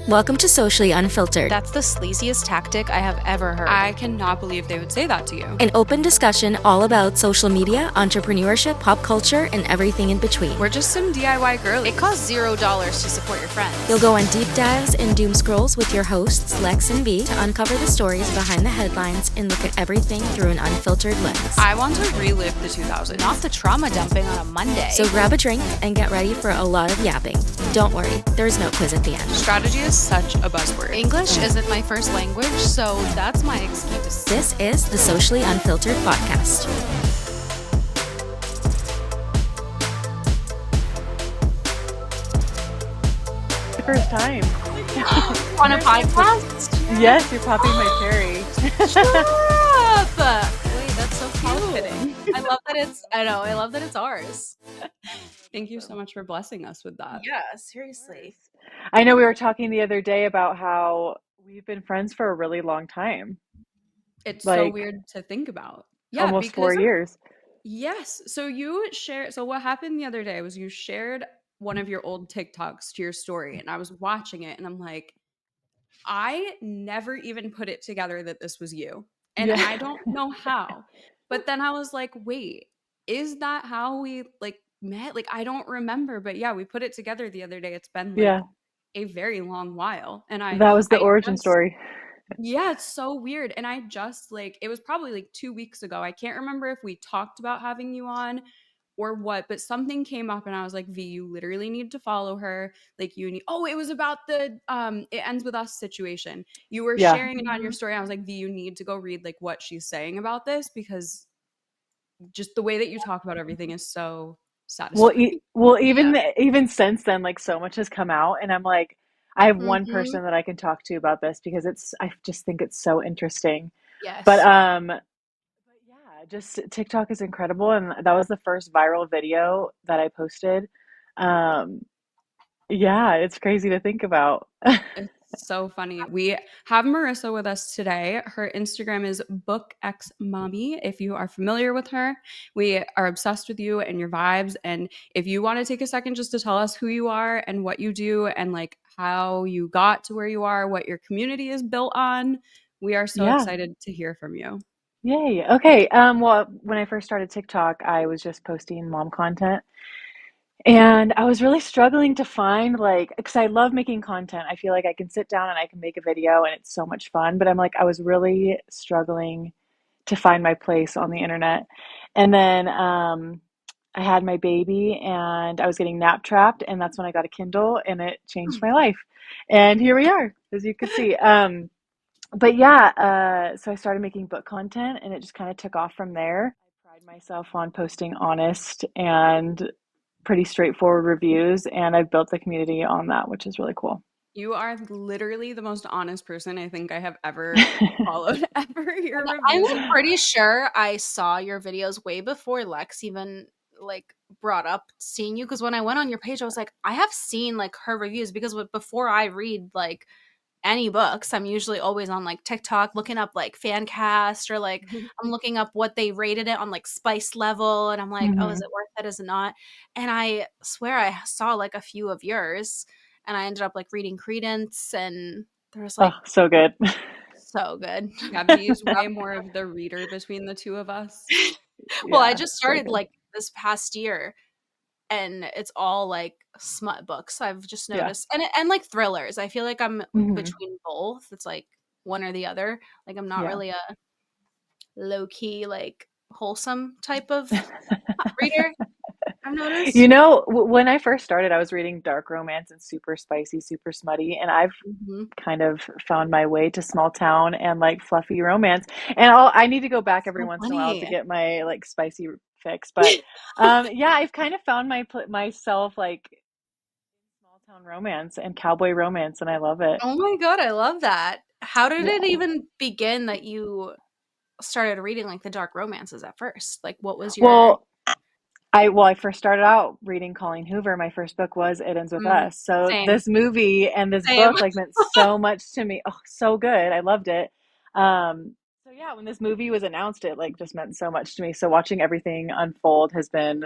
Welcome to Socially Unfiltered, That's the sleaziest tactic I have ever heard. I cannot believe they would say that to you. an open discussion all about social media, entrepreneurship, pop culture, and everything in between. We're just some DIY girlies. It costs $0 to support your friends. You'll go on deep dives and doom scrolls with your hosts, Lex and V, to uncover the stories behind the headlines and look at everything through an unfiltered lens. I want to relive the 2000s. Not the trauma dumping on a Monday. So grab a drink and get ready for a lot of yapping. Don't worry, there's no quiz at the end. Strategy is such a buzzword. English isn't my first language, so that's my excuse. This is the Socially Unfiltered podcast. First time. On a podcast? Yes, you're popping my cherry. Shut up! Wait, that's so cute. I love that it's ours. Thank you so much for blessing us with that. Yeah, seriously. I know we were talking the other day about how we've been friends for a really long time. It's so weird to think about. Yeah, almost 4 years. Yes. So what happened the other day was you shared one of your old TikToks to your story, and I was watching it and I'm like, I never even put it together that this was you. And Yeah. I don't know how. But then I was like, wait, is that how we met? I don't remember. But yeah, we put it together the other day. It's been a very long while. And that was the origin story. Yeah, it's so weird. And I just it was probably 2 weeks ago. I can't remember if we talked about having you on or what, but something came up and I was like, V, you literally need to follow her. It was about the It Ends With Us situation. You were sharing it on your story. I was like, V, you need to go read what she's saying about this, because just the way that you talk about everything is so satisfying. Even since then, so much has come out, and I'm like, I have one person that I can talk to about this because I just think it's so interesting. Yes. But yeah, just TikTok is incredible, and that was the first viral video that I posted. Yeah, it's crazy to think about. It's so funny. We have Merissa with us today. Her Instagram is bookxmommy. If you are familiar with her, we are obsessed with you and your vibes. And if you want to take a second just to tell us who you are and what you do and how you got to where you are, what your community is built on, we are so excited to hear from you. Yay. Okay. Well, when I first started TikTok, I was just posting mom content. And I was really struggling to find because I love making content. I feel like I can sit down and I can make a video and it's so much fun. But I was really struggling to find my place on the internet. And then I had my baby and I was getting nap trapped. And that's when I got a Kindle and it changed my life. And here we are, as you can see. But yeah, so I started making book content and it just kind of took off from there. I pride myself on posting honest and pretty straightforward reviews, and I've built the community on that, which is really cool. You are literally the most honest person I think I have ever followed ever. Your reviews. I'm pretty sure I saw your videos way before Lex even brought up seeing you, because when I went on your page I was like, I have seen her reviews, because before I read any books, I'm usually always on TikTok looking up Fancast, or I'm looking up what they rated it on Spice Level, and I'm like, oh, is it worth it, is it not? And I swear I saw a few of yours, and I ended up reading Credence, and there was oh, so good. So good. Yeah, B's way more of the reader between the two of us. Well, I just started this past year, and it's all smut books, I've just noticed. And thrillers. I feel like I'm between both. It's one or the other. I'm not really a low-key wholesome type of reader, I've noticed. When I first started, I was reading dark romance and super spicy, super smutty, and I've kind of found my way to small town and fluffy romance. And I need to go back every once in a while to get my spicy fix. But yeah, I've kind of found myself in small town romance and cowboy romance, and I love it. Oh my God, I love that. How did it even begin that you started reading the dark romances at first? What was your... I first started out reading Colleen Hoover. My first book was It Ends With Us. So same. This movie and this book meant so much to me. Oh, so good. I loved it. So yeah, when this movie was announced, it just meant so much to me. So watching everything unfold has been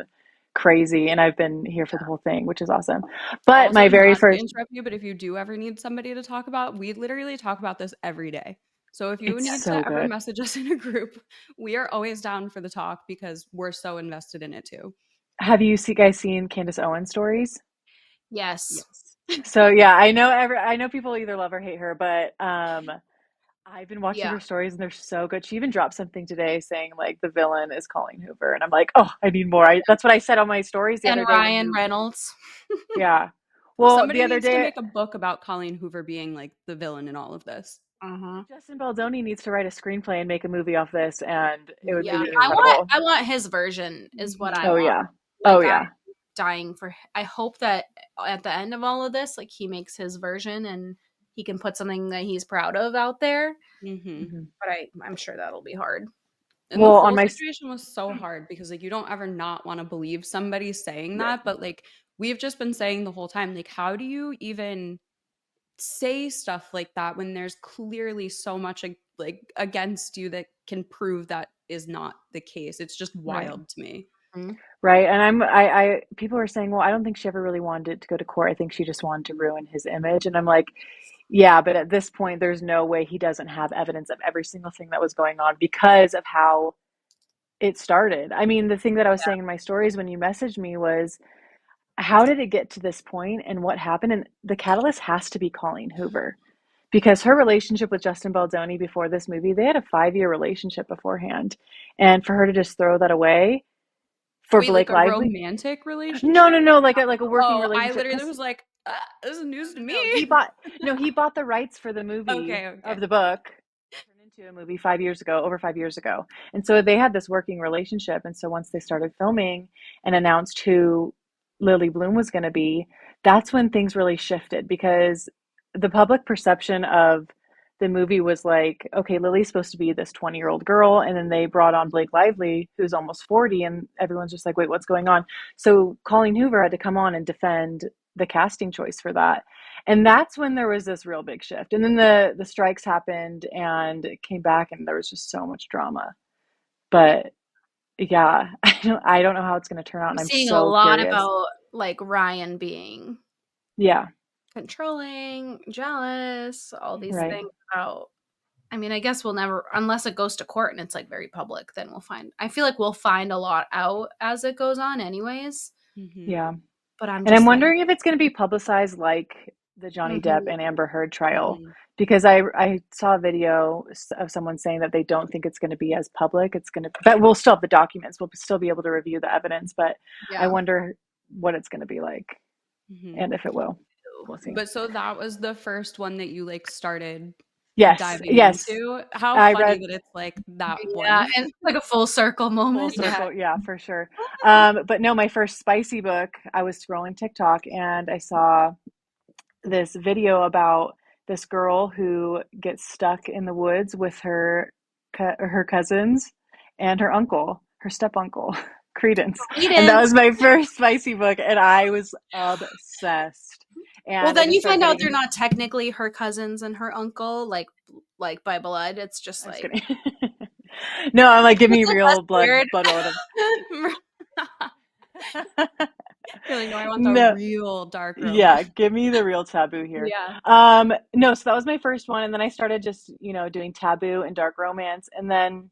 crazy, and I've been here for the whole thing, which is awesome. But Also, my very not to first, interrupt you, but if you do ever need somebody to talk about, we literally talk about this every day. So if you it's need so to ever good. message us in a group, we are always down for the talk because we're so invested in it too. Have you guys seen Candace Owens stories? Yes. Yes. So yeah, I know people either love or hate her, but I've been watching Yeah. her stories and they're so good. She even dropped something today saying like the villain is Colleen Hoover, and I'm like, oh, I need more. That's what I said on my stories the And other day when Ryan you, Reynolds. yeah. Well, the Somebody other needs to day, make a book about Colleen Hoover being like the villain in all of this. Uh-huh. Justin Baldoni needs to write a screenplay and make a movie off this, and it would Yeah. be Literally. incredible. I want his version is what I Mhm. Oh want. yeah. Oh Like I'm yeah. dying for I hope that at the end of all of this, like he makes his version and he can put something that he's proud of out there. Mhm. Mhm. But I'm sure that'll be hard. And the Well, on whole my situation was so hard because like you don't ever not want to believe somebody saying right. that, but like we've just been saying the whole time, like how do you even say stuff like that when there's clearly so much like against you that can prove that is not the case? It's just Right. wild to me. Mhm. Right. And I people are saying, well, I don't think she ever really wanted it to go to court. I think she just wanted to ruin his image. And I'm like, yeah, but at this point, there's no way he doesn't have evidence of every single thing that was going on because of how it started. I mean, the thing that I was saying in my stories when you messaged me was, how did it get to this point and what happened? And the catalyst has to be Colleen Hoover because her relationship with Justin Baldoni before this movie, they had a 5-year relationship beforehand. And for her to just throw that away for Wait, like Blake a Lively, romantic no, relationship? no, no, like a working Oh, I relationship. literally Because was like, this is news to me. no, he bought no, he bought the rights for the movie Okay, okay. of the book turned into a movie 5 years ago, over 5 years ago. And so they had this working relationship. And so once they started filming and announced who Lily Bloom was going to be, that's when things really shifted because the public perception of the movie was like, okay, Lily's supposed to be this 20-year-old girl. And then they brought on Blake Lively, who's almost 40. And everyone's just like, wait, what's going on? So Colleen Hoover had to come on and defend the casting choice for that. And that's when there was this real big shift. And then the strikes happened and it came back and there was just so much drama. But yeah, I don't know how it's going to turn out I'm and I'm seeing a so lot curious. about like Ryan being Yeah, controlling, jealous, all these right. things about I mean, I guess we'll never unless it goes to court and it's like very public, then I feel like we'll find a lot out as it goes on anyways. Mhm. Yeah. But I'm And I'm just like, wondering if it's going to be publicized like the Johnny Depp mhm, and Amber Heard trial Mhm. because I saw a video of someone saying that they don't think it's going to be as public. It's going to, but we'll still have the documents. We'll still be able to review the evidence, but I yeah. wonder what it's going to be like Mhm. and if it will. We'll see. But so that was the first one that you like started Yes, diving yes. into. How I funny read that it's like that Yeah, one. and like a full circle full moment. Yeah. circle. Yeah, for sure. But no, my first spicy book, I was scrolling TikTok and I saw this video about this girl who gets stuck in the woods with her cousins and her uncle, her step uncle, Credence. And that Cadence. was my first spicy book and I was obsessed. Well, And I then just you started find out they're getting not technically her cousins and her uncle, like by blood. It's just I'm just like kidding. No, I'm like, give it's me like less real weird. blood relative. You're like, no, I want the No, real dark yeah, romance. give me the real taboo here. Yeah. No, so that was my first one, and then I started just, doing taboo and dark romance, and then,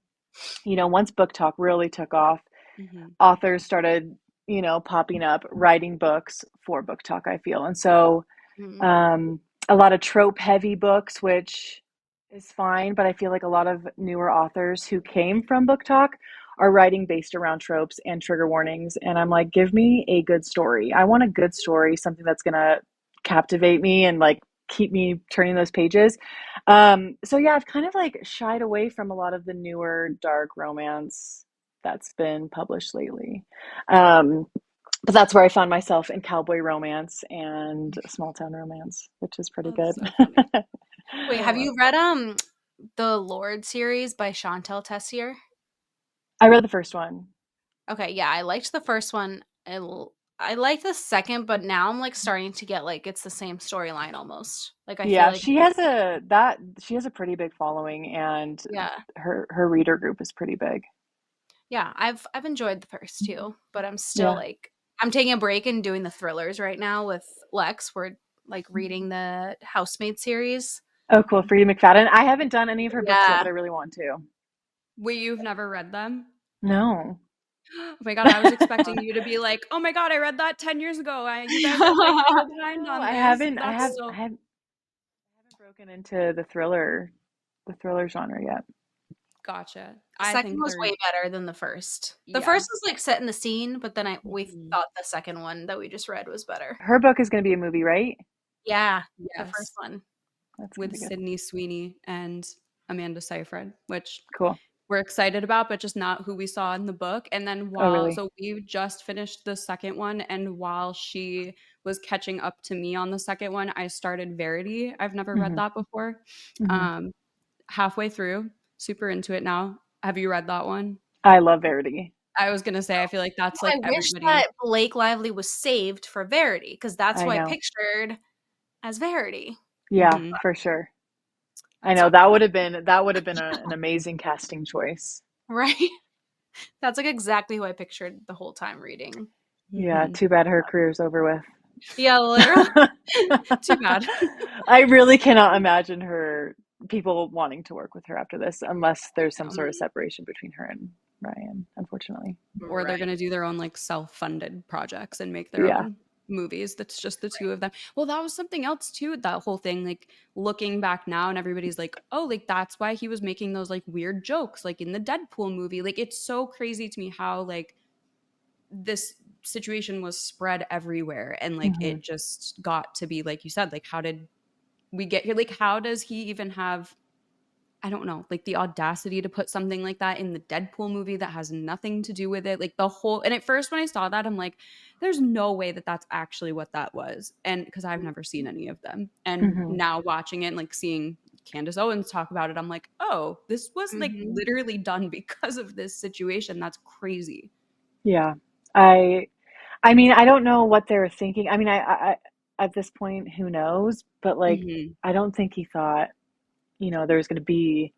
once BookTok really took off, Mhm. authors started, popping up, writing books for BookTok, I feel, and so Mhm. um, a lot of trope heavy books, which is fine, but I feel like a lot of newer authors who came from Book Talk are writing based around tropes and trigger warnings. And I'm like, give me a good story. I want a good story, something that's going to captivate me and like keep me turning those pages. So yeah, I've kind of like shied away from a lot of the newer dark romance that's been published lately. Um, but that's where I found myself in cowboy romance and small town romance, which is pretty Oh, good. that's so funny. Wait, have you read the Lord series by Chantel Tessier? I read the first one. Okay, yeah, I liked the first one. I liked the second, but now I'm like starting to get like it's the same storyline almost. Like I feel Yeah, like she has a pretty big following and yeah. her reader group is pretty big. Yeah, I've enjoyed the first two, but I'm still Yeah. like I'm taking a break and doing the thrillers right now with Lex. We're like reading the Housemaid series. Oh, cool. Frida McFadden. I haven't done any of her books yet, Yeah. but I really want to. Wait, you've never read them? No. Oh my God, I was expecting you to be like, oh my God, I read that 10 years ago. You guys are like so behind No, on I this. haven't. That's so I haven't broken into the thriller genre yet. gotcha. The I second think was they're, way better than the first. The yeah. first was like set in the scene, but then we Mhm. thought the second one that we just read was better. Her book is going to be a movie, right? Yeah, the Yes. first one. That's going With to be good. Sydney Sweeney and Amanda Seyfried, which Cool. we're excited about, but just not who we saw in the book. And then Oh, really? so we just finished the second one, and while she was catching up to me on the second one, I started Verity. I've never read Mhm. that before. Mhm. Halfway through, super into it now. Have you read that one? I love Verity. I was gonna say, I feel like that's I like wish everybody. that Blake Lively was saved for Verity because that's I who I know. pictured as Verity. Yeah, Mhm. for sure. I That's know not that would have been an amazing casting choice. right. That's like exactly who I pictured the whole time reading. Yeah, Mhm. too bad her career's over with. Yeah, literally. Too bad. I really cannot imagine people wanting to work with her after this unless there's some sort of separation between her and Ryan, unfortunately. Or they're Right. gonna do their own like self-funded projects and make their Yeah. own movies. That's just the two of them. Well, that was something else too, that whole thing, like looking back now and everybody's like, oh, like that's why he was making those like weird jokes like in the Deadpool movie. Like it's so crazy to me how like this situation was spread everywhere and like Mhm. it just got to be like you said, like how did we get here? Like how does he even have, I don't know, like the audacity to put something like that in the Deadpool movie that has nothing to do with it? Like the whole, and at first when I saw that, I'm like, there's no way that that's actually what that was. And because I've never seen any of them. And Mhm. now watching it and like seeing Candace Owens talk about it, I'm like, oh, this was like Mhm. literally done because of this situation. That's crazy. Yeah. I mean, I don't know what they're thinking. I mean, I at this point, who knows? But like, Mm-hmm. I don't think he thought, there was going to be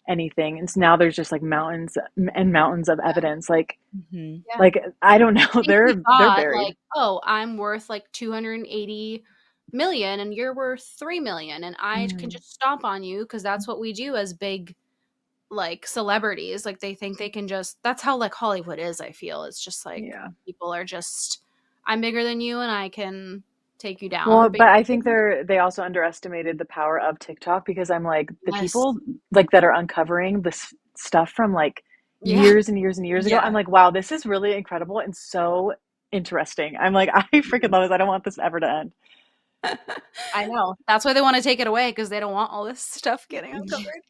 anything. And so now there's just like mountains and mountains of evidence. Mm-hmm. Yeah. Like I don't know. I think he They're thought buried. like, oh, I'm worth like 280 million and you're worth 3 million and I can Mm, just stomp on you because that's what we do as big like celebrities. Like they think they can just that's how like Hollywood is, I feel. It's just like yeah. people are just I'm bigger than you and I can take you Well, down but I think basically. they also underestimated the power of TikTok because I'm like the Yes. people like that are uncovering this stuff from like Yeah. years and years and years ago. I'm Yeah. like, wow, this is really incredible and so interesting. I'm like, I freaking love this. I don't want this ever to end. I know. That's why they want to take it away because they don't want all this stuff getting uncovered.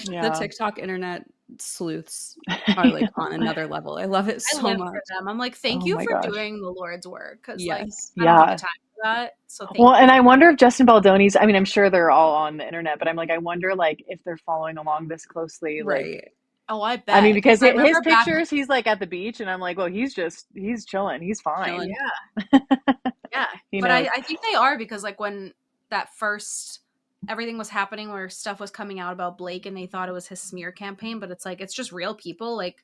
The Yeah. TikTok internet sleuths are I like know. on another level. I love it I so live for much. them. I'm like, thank Oh you my for gosh. doing the Lord's work because like Yes. I don't have the Yeah. time for that. So Well, thank and you. I wonder if Justin Baldoni's, I mean, I'm sure they're all on the internet, but I'm like, I wonder like if they're following along this closely. Like, Right. Oh, I I mean, bet. Because because I his remember back pictures, he's like at the beach, and I'm like, well, he's chilling, he's fine. Chilling. yeah, yeah. He But knows. I think they are because like when that first everything was happening where stuff was coming out about Blake and they thought it was his smear campaign, but it's like it's just real people. Like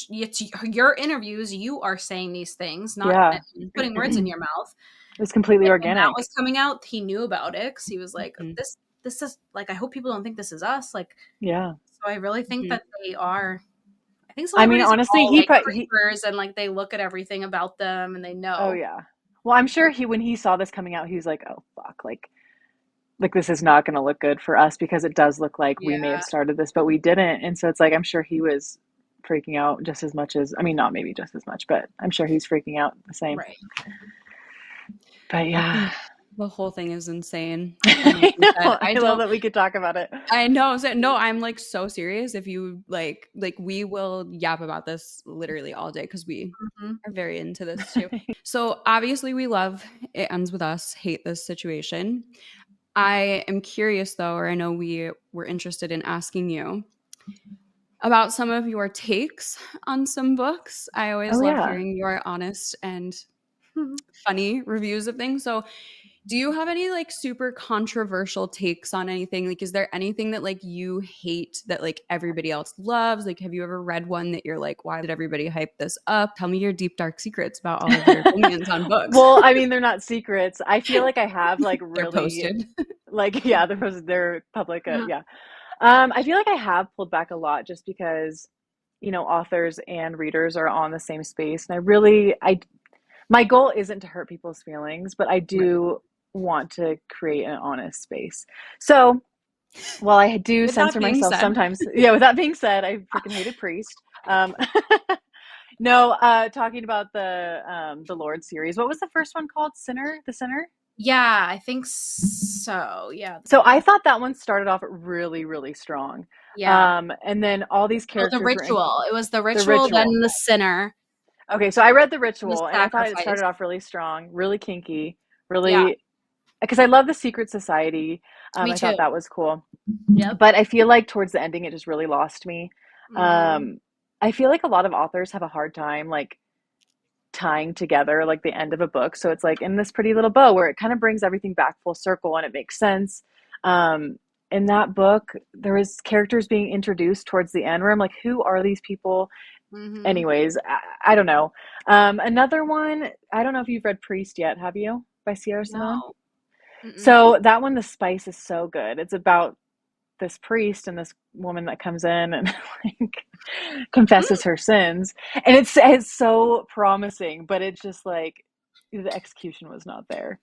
it's your interviews, you are saying these things, not Yeah, putting words in your mouth. it's completely And when that organic. was coming out, he knew about it because he was like, Mhm. this is like I hope people don't think this is us. Like Yeah. so I really think Mhm. that they are I think I mean, celebrities are honestly, all like creepers and like they look at everything about them and they oh know. yeah. Well, I'm sure when he saw this coming out, he was like, oh fuck, like this is not going to look good for us because it does look like we may Yeah. have started this, but we didn't. And so it's like I'm sure he was freaking out just as much as, I mean, not maybe just as much, but I'm sure he's freaking out the same. Right. But yeah. The whole thing is insane. And like I you said, know. I love that we could talk about it. I know. So, no, I'm like so serious. If you like we will yap about this literally all day because we Mhm. are very into this too. So obviously we love it ends with us, hate this situation. I am curious though, or I know we were interested in asking you about some of your takes on some books. I always Oh love yeah. hearing your honest and funny reviews of things. So Do you have any like super controversial takes on anything? Like, is there anything that like you hate that like everybody else loves? Like, have you ever read one that you're like, why did everybody hype this up? Tell me your deep, dark secrets about all of your opinions on books. Well, I mean, they're not secrets. I feel like I have like They're really posted. like yeah, they're public. Uh-huh. Yeah. I feel like I have pulled back a lot just because, authors and readers are on the same space, and I my goal isn't to hurt people's feelings, but I Right. do want to create an honest space. So while I do With that censor being myself said, sometimes, yeah, with that being said, I freaking hated Priest. No, talking about the Lord series. What was the first one called? Sinner? The Sinner? Yeah, I think so. Yeah, the So I Sinner. thought that one started off really, really strong. Yeah. And then all these Oh, the characters were in Ritual. It was the the Ritual, then Ritual. the Sinner, Okay, so I read the and the Ritual, and I thought it Sacrifice. started off really strong, really kinky, Yeah, really because I love the secret society. me I too. thought that was cool, Yep. but I feel like towards the ending, it just really lost me. Mm, I feel like a lot of authors have a hard time like tying together like the end of a book. So it's like in this pretty little bow where it kind of brings everything back full circle and it makes sense. In that book, there was characters being introduced towards the end where I'm like, who are these people? hmm Anyways, I don't know. Another one, I don't know if you've read Priest yet, have you? By Sierra Simone. No. Mm-mm. So that one, the spice is so good. It's about this priest and this woman that comes in and like confesses her sins, and it's so promising, but it's just like the execution was not there.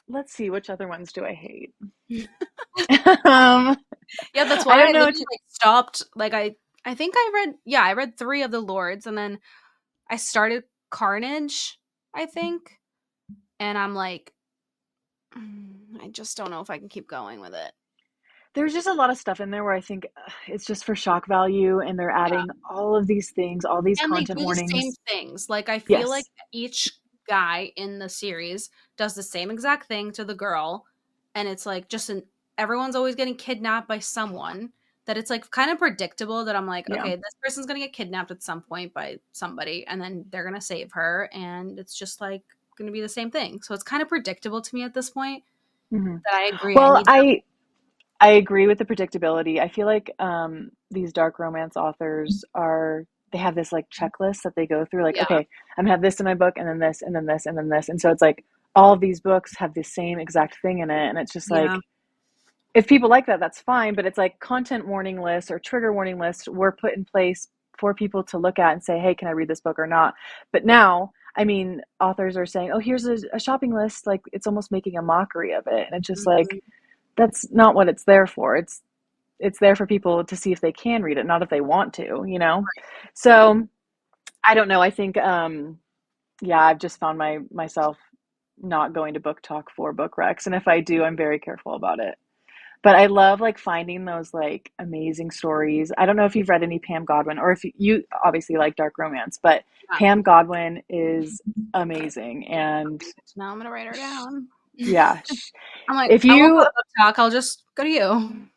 Let's see, which other ones do I hate? um, Yeah, that's I why I don't know. literally like stopped. Like I think I read three of the Lords, and then I started Carnage. I think, and I'm like, I just don't know if I can keep going with it. There's just a lot of stuff in there where I think it's just for shock value, and they're adding all of these things, all these And they content do the same warnings. things. Like I feel like Yes. each guy in the series does the same exact thing to the girl, and it's like everyone's always getting kidnapped by someone. That it's like kind of predictable that I'm like, Yeah. okay, this person's gonna get kidnapped at some point by somebody, and then they're gonna save her, and it's just like gonna be the same thing. So it's kind of predictable to me at this point. hmm That I agree. I Well, need some. I agree with the predictability. I feel like these dark romance authors they have this like checklist that they go through. Like, Yeah, okay, I'm gonna have this in my book, and then this, and then this, and then this, and so it's like all of these books have the same exact thing in it, and it's just yeah. like if people like that, that's fine. But it's like content warning lists or trigger warning lists were put in place for people to look at and say, hey, can I read this book or not? But now, I mean, authors are saying, oh, here's a shopping list. Like it's almost making a mockery of it, and it's just like Mhm. that's not what it's there for. It's there for people to see if they can read it, not if they want to. So I don't know. I think yeah, I've just found myself not going to book talk for book recs. And if I do, I'm very careful about it. But I love like finding those like amazing stories. I don't know if you've read any Pam Godwin or if you obviously like dark romance, but Yeah. Pam Godwin is amazing. And Now I'm gonna write her down. yeah, I'm like, if I won't go you to BookTok. I'll just go to you.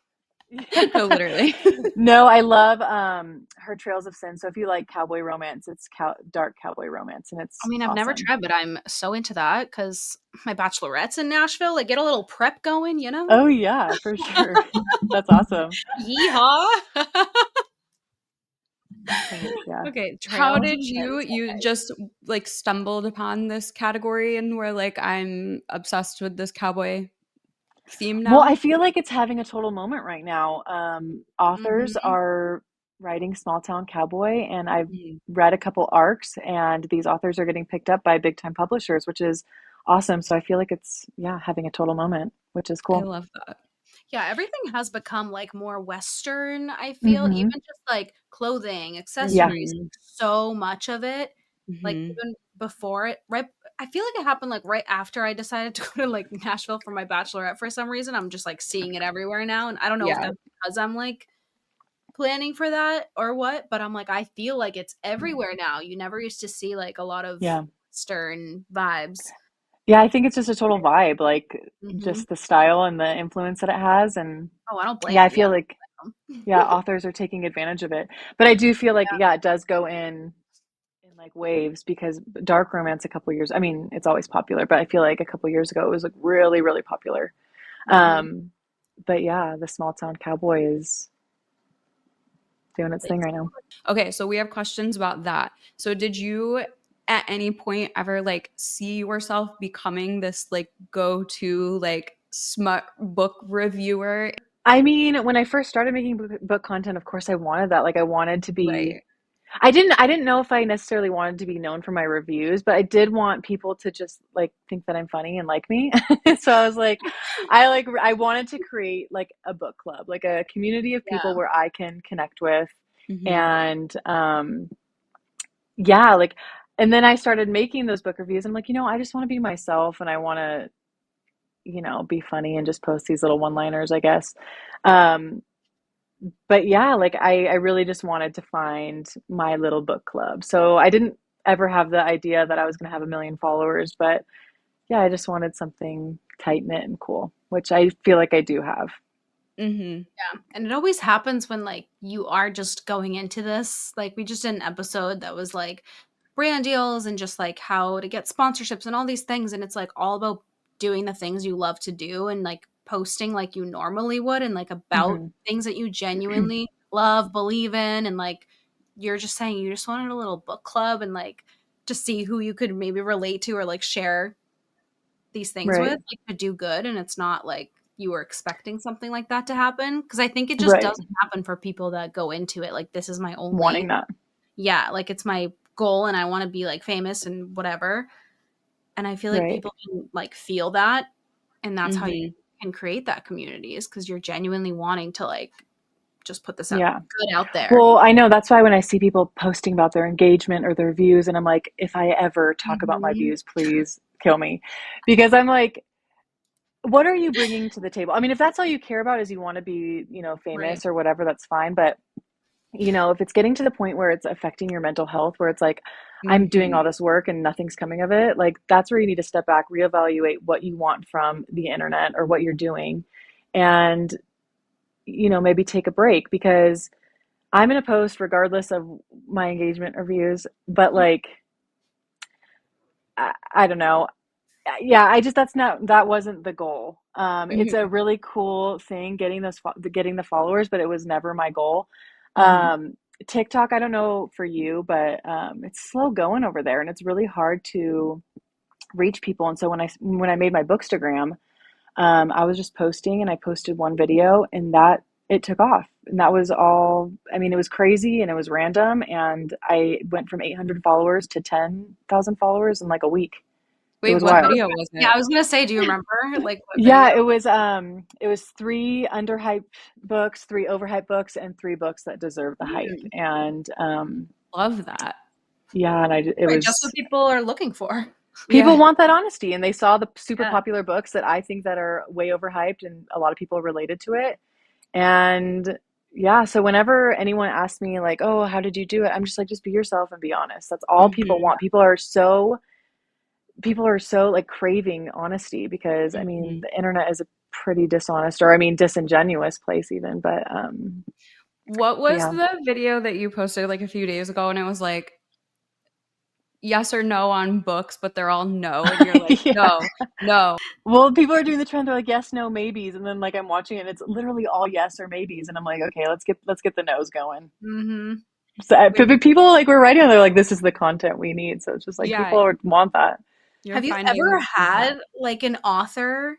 no, literally. No, I love her Trails of Sin. So if you like cowboy romance, it's dark cowboy romance, and I it's mean, I've never awesome. tried, but I'm so into that because my bachelorette's in Nashville. Like, get a little prep going, you know? Oh yeah, for sure. That's awesome. Yeehaw! But yeah. Okay, How Trails did of Sin. you just like stumbled upon this category and were like, I'm obsessed with this cowboy theme Well, I now? feel like it's having a total moment right now. Authors Mm-hmm. are writing small town cowboy, and I've Mm, read a couple arcs, and these authors are getting picked up by big time publishers, which is awesome. So I feel like it's yeah, having a total moment, which is I cool. love that. Yeah, everything has become like more Western, I feel. Even Mm-hmm. just like clothing, Yeah. accessories, Mm-hmm. so much of it. Like Mm-hmm. even before it, right? I feel like it happened like right after I decided to go to like Nashville for my bachelorette for some reason. I'm just like seeing it everywhere now. And I don't know if Yeah. that's because I'm like planning for that or what, but I'm like, I feel like it's everywhere now. You never used to see like a lot of Yeah. Western vibes. Yeah, I think it's just a total vibe, like Hmm just the style and the influence that it has. And Oh, I don't blame yeah, I them. Yeah. feel like, yeah, authors are taking advantage of it. But I do feel like, yeah, it does go in like waves because dark romance a couple years, I mean, it's always popular, but I feel like a couple years ago it was like really, really popular. Mm-hmm. But yeah, the small town cowboy is doing its thing right now. Okay, so we have questions about that. So did you at any point ever like see yourself becoming this like go-to like smut book reviewer? I mean, when I first started making book content, of course I wanted that. Like I wanted to be Right. I didn't know if I necessarily wanted to be known for my reviews, but I did want people to just like think that I'm funny and like me. So I was like I wanted to create like a book club, like a community of people Yeah. where I can connect with Mm-hmm. and yeah, like and then I started making those book reviews. I'm like, I just want to be myself and I want to, be funny and just post these little one-liners, I guess. Um but yeah, like I really just wanted to find my little book club. So I didn't ever have the idea that I was going to have a million followers, but yeah, I just wanted something tight knit and cool, which I feel like I do have. Mm-hmm. Yeah. And it always happens when like you are just going into this. Like we just did an episode that was like brand deals and just like how to get sponsorships and all these things. And it's like all about doing the things you love to do and like posting like you normally would and like about Hmm. things that you genuinely love, believe in. And like you're just saying you just wanted a little book club and like to see who you could maybe relate to or like share these things with, Right. like to do good. And it's not like you were expecting something like that to happen. Cause I think it just Right. doesn't happen for people that go into it. Like, this is my only, Wanting that. yeah, like it's my goal and I want to be like famous and whatever. And I feel like Right. people can like feel that. And that's how you Mm-hmm. can create that community is because you're genuinely wanting to like just put this out Yeah. good out there. Well, I know that's why when I see people posting about their engagement or their views, and I'm like, if I ever talk about my Mhm. views, please kill me. Because I'm like, what are you bringing to the table? I mean, if that's all you care about is you want to be, Right. famous or whatever, that's fine. But, if it's getting to the point where it's affecting your mental health, where it's like, I'm doing Mm-hmm. all this work and nothing's coming of it, like that's where you need to step back, reevaluate what you want from the internet or what you're doing. And, maybe take a break because I'm going to post regardless of my engagement reviews. But like, I don't know. Yeah, that wasn't the goal. It's a Mm-hmm. really cool thing getting the followers, but it was never my goal. Mm-hmm. Um, TikTok, I don't know for you, but it's slow going over there, and it's really hard to reach people. And so when I made my Bookstagram, I was just posting, and I posted one video, and that it took off, and that was all. I mean, it was crazy, and it was random, and I went from 800 followers to 10,000 followers in like a week. It Wait, was what wild. video was Yeah, I it? was gonna say, do you remember like what video? Yeah, it was three underhyped books, three overhyped books, and three books that deserve the hype. Mm, And love that. yeah, and it Right, just what was people are looking for. people Yeah. want that honesty, and they saw the super Yeah. popular books that I think that are way overhyped, and a lot of people related to it. And yeah, so whenever anyone asks me like, "Oh, how did you do it?" I'm just like, just be yourself and be honest. That's all people Mm-hmm. want. People are so like craving honesty because I mean, Mm-hmm. the internet is a pretty dishonest or I mean disingenuous place even, What but was yeah. the video that you posted like a few days ago and it was like yes or no on books, but they're all no, and you're like, Yeah. no, no. Well, people are doing the trend. They're like yes, no, maybes, and then like I'm watching it, and it's literally all yes or maybes, and I'm like, okay, let's get the no's going. Mm-hmm. So, Wait, but people like we're writing, they're like, this is the content we need. So it's just like yeah, want that. you're Have you ever finding that. had like an author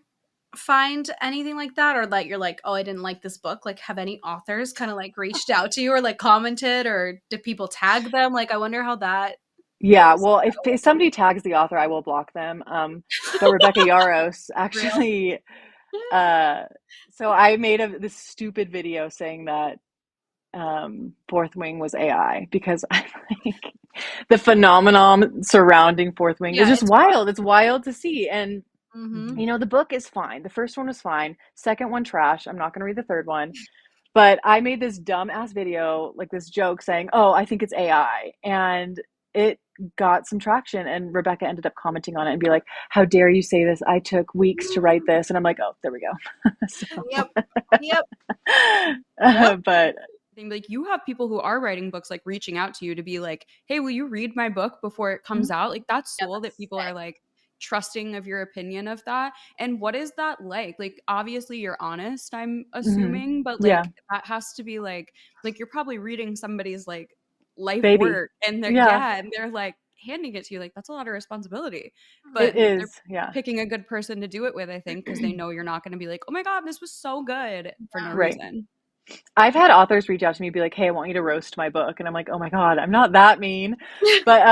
find anything like that, or that you're like, oh, I didn't like this book? Like, have any authors kind of like reached out to you or like commented, or did people tag them? Like, I wonder how that Yeah, goes. well, if somebody tags the author, I will block them. But Rebecca Yaros Real. actually, uh, so I made this stupid video saying that Fourth Wing was AI because I think the phenomenon surrounding Fourth Wing is Yeah, just it's wild. It's wild to see. And, mm-hmm. the book is fine. The first one was fine. Second one, trash. I'm not going to read the third one. But I made this dumb ass video, like this joke saying, oh, I think it's AI. And it got some traction. And Rebecca ended up commenting on it and be like, how dare you say this? I took weeks to write this. And I'm like, oh, there we go. So, Yep. Yep. Yep. but thing. Like you have people who are writing books like reaching out to you to be like, hey, will you read my book before it comes out? Like that's Yeah, cool that that's people are sick. like trusting of your opinion of that. And what is that like obviously you're honest, I'm Hmm. assuming, but Yeah. like that has to be like you're probably reading somebody's like life Baby. work and they're Yeah, yeah, and they're like handing it to you. Like that's a lot of responsibility, it but they're is. Yeah. picking a good person to do it with, I think, because they know you're not going to be like, oh my god, this was so good for no Yeah. Right. reason. I've had authors reach out to me be like, "Hey, I want you to roast my book." And I'm like, "Oh my God, I'm not that mean." But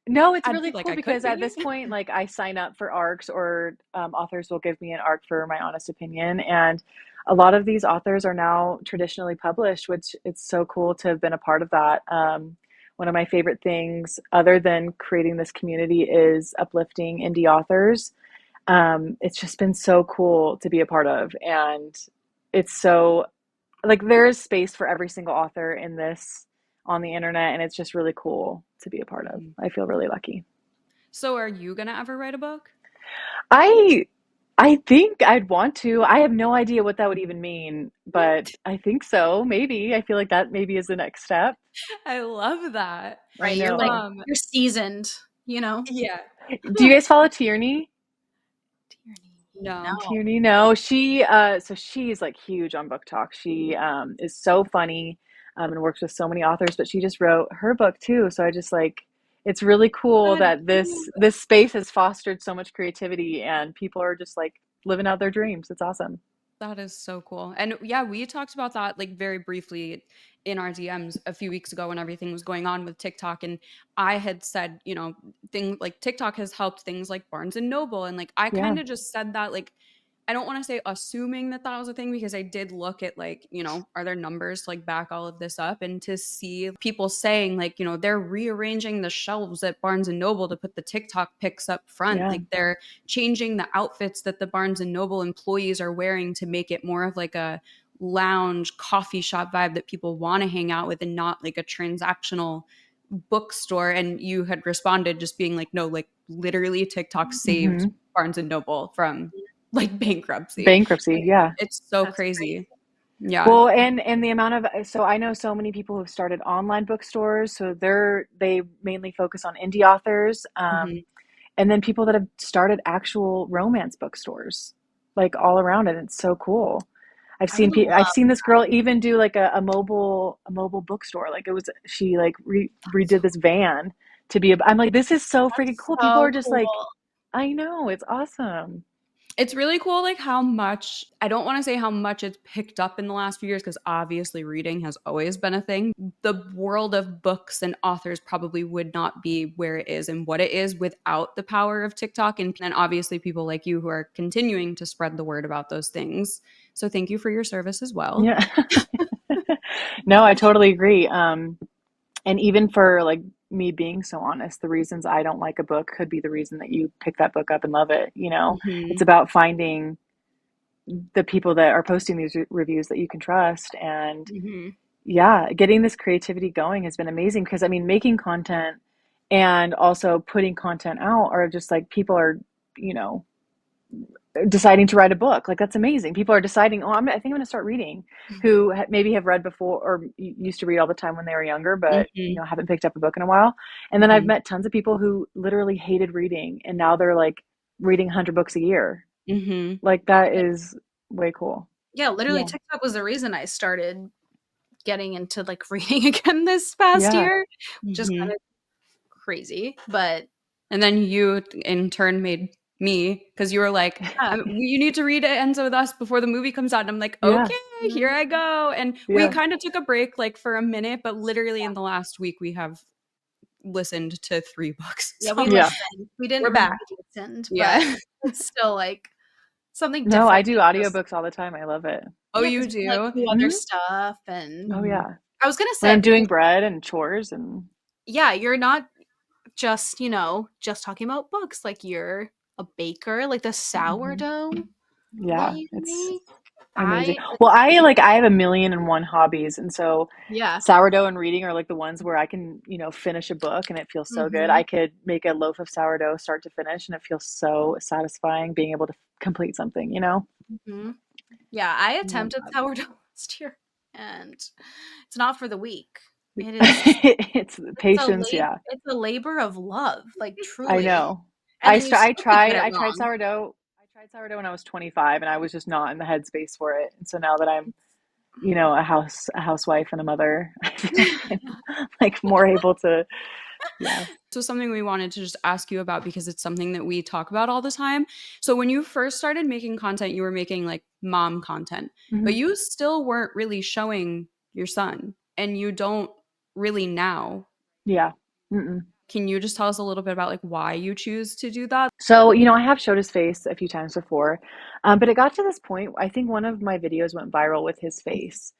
no, it's I'd be really like, cool I could because at be. this point, like I sign up for ARCs or authors will give me an ARC for my honest opinion. And a lot of these authors are now traditionally published, which it's so cool to have been a part of that. One of my favorite things, other than creating this community, is uplifting indie authors. It's just been so cool to be a part of. And it's so like there is space for every single author in this on the internet, and it's just really cool to be a part of. Mhm. I feel really lucky. So, are you gonna ever write a book? I I think I'd want to. I have no idea what that would even mean, but I think so. Maybe. I feel like that maybe is the next step. I love that. I Right. You're like know. you're seasoned, you know? Yeah. Do you guys follow Tierney? Tierney. No. No. Tierney, no. So she's like huge on BookTok. She is so funny and works with so many authors, but she just wrote her book too. So I just like it's really cool Good. that this space has fostered so much creativity and people are just like living out their dreams. It's awesome. That is so cool. And yeah, we talked about that like very briefly in our DMs a few weeks ago when everything was going on with TikTok. And I had said, things like TikTok has helped things like Barnes and Noble. And like I Yeah. kind of just said that like I don't want to say assuming that that was a thing because I did look at like, are there numbers to like back all of this up and to see people saying like, they're rearranging the shelves at Barnes and Noble to put the TikTok pics up front. Yeah. Like they're changing the outfits that the Barnes and Noble employees are wearing to make it more of like a lounge coffee shop vibe that people want to hang out with and not like a transactional bookstore. And you had responded just being like, no, like literally TikTok saved Hmm. Barnes and Noble from like bankruptcy. Bankruptcy. And Yeah. it's so That's crazy. crazy. Yeah. Well, and the amount of so I know so many people who've started online bookstores, so they mainly focus on indie authors. Hmm. And then people that have started actual romance bookstores, like all around it. It's so cool. I would I've love seen this girl even do like a mobile bookstore. Like it was she like redid this van to be. I'm like, this is so freaking that's cool. People so are just cool. like, I know, it's awesome. It's really cool, like how much, I don't want to say how much it's picked up in the last few years, because obviously reading has always been a thing. The world of books and authors probably would not be where it is and what it is without the power of TikTok. And then obviously people like you who are continuing to spread the word about those things. So thank you for your service as well. Yeah. No, I totally agree. And even for like me being so honest, the reasons I don't like a book could be the reason that you pick that book up and love it. It's Hmm. about finding the people that are posting these reviews that you can trust. And Hmm. yeah, getting this creativity going has been amazing because I mean, making content and also putting content out are just like people are, you know, deciding to write a book. Like that's amazing. People are deciding, oh, I think I'm going to start reading. Who maybe have read before or used to read all the time when they were younger, but Hmm. haven't picked up a book in a while. And then I've Hmm. met tons of people who literally hated reading, and now they're like reading 100 books a year. Hmm. Like that is way cool. Yeah, literally Yeah, TikTok was the reason I started getting into like reading again this past yeah, year, which is Hmm. kind of crazy, but And then you, in turn, made me because you were like, yeah. "You need to read it ends with us before the movie comes out." And I'm like, yeah, "Okay, here Mhm. I go." And we yeah. kind of took a break, like for a minute, but literally in the last week, we have listened to 3 books. Yeah, So we Yeah. listened. We didn't we're read back. listened, but Yeah. it's still like something No, I different do than just audiobooks all the time. I love it. Oh, yeah, because you you can like do? do other Hmm. stuff and Oh Mhm. yeah. I was gonna When say I'm because doing bread and chores and yeah, you're not just, just talking about books. Like you're a baker, like the mhm. sourdough that Yeah, you it's make. amazing. I Well, I have a million and one hobbies, and so yeah. sourdough and reading are like the ones where I can, finish a book and it feels so good. Hmm. I could make a loaf of sourdough start to finish, and it feels so satisfying being able to complete something. Hmm. Yeah, I I love attempted that. sourdough last year. and it's not for the weak. It is. It's patience, yeah. It's a labor of love, like I truly. know. And then you I still could get tried it I tried wrong. sourdough. I tried sourdough when I was 25 and I was just not in the headspace for it. And so now that I'm, a housewife and a mother, I feel like I'm like more able to, yeah. So something we wanted to just ask you about because it's something that we talk about all the time. So when you first started making content, you were making like mom content, but Mhm. you still weren't really showing your son, and you don't really now. Yeah. Mm-mm. Can you just tell us a little bit about like why you choose to do that? So, I have showed his face a few times before, but it got to this point. I think one of my videos went viral with his face,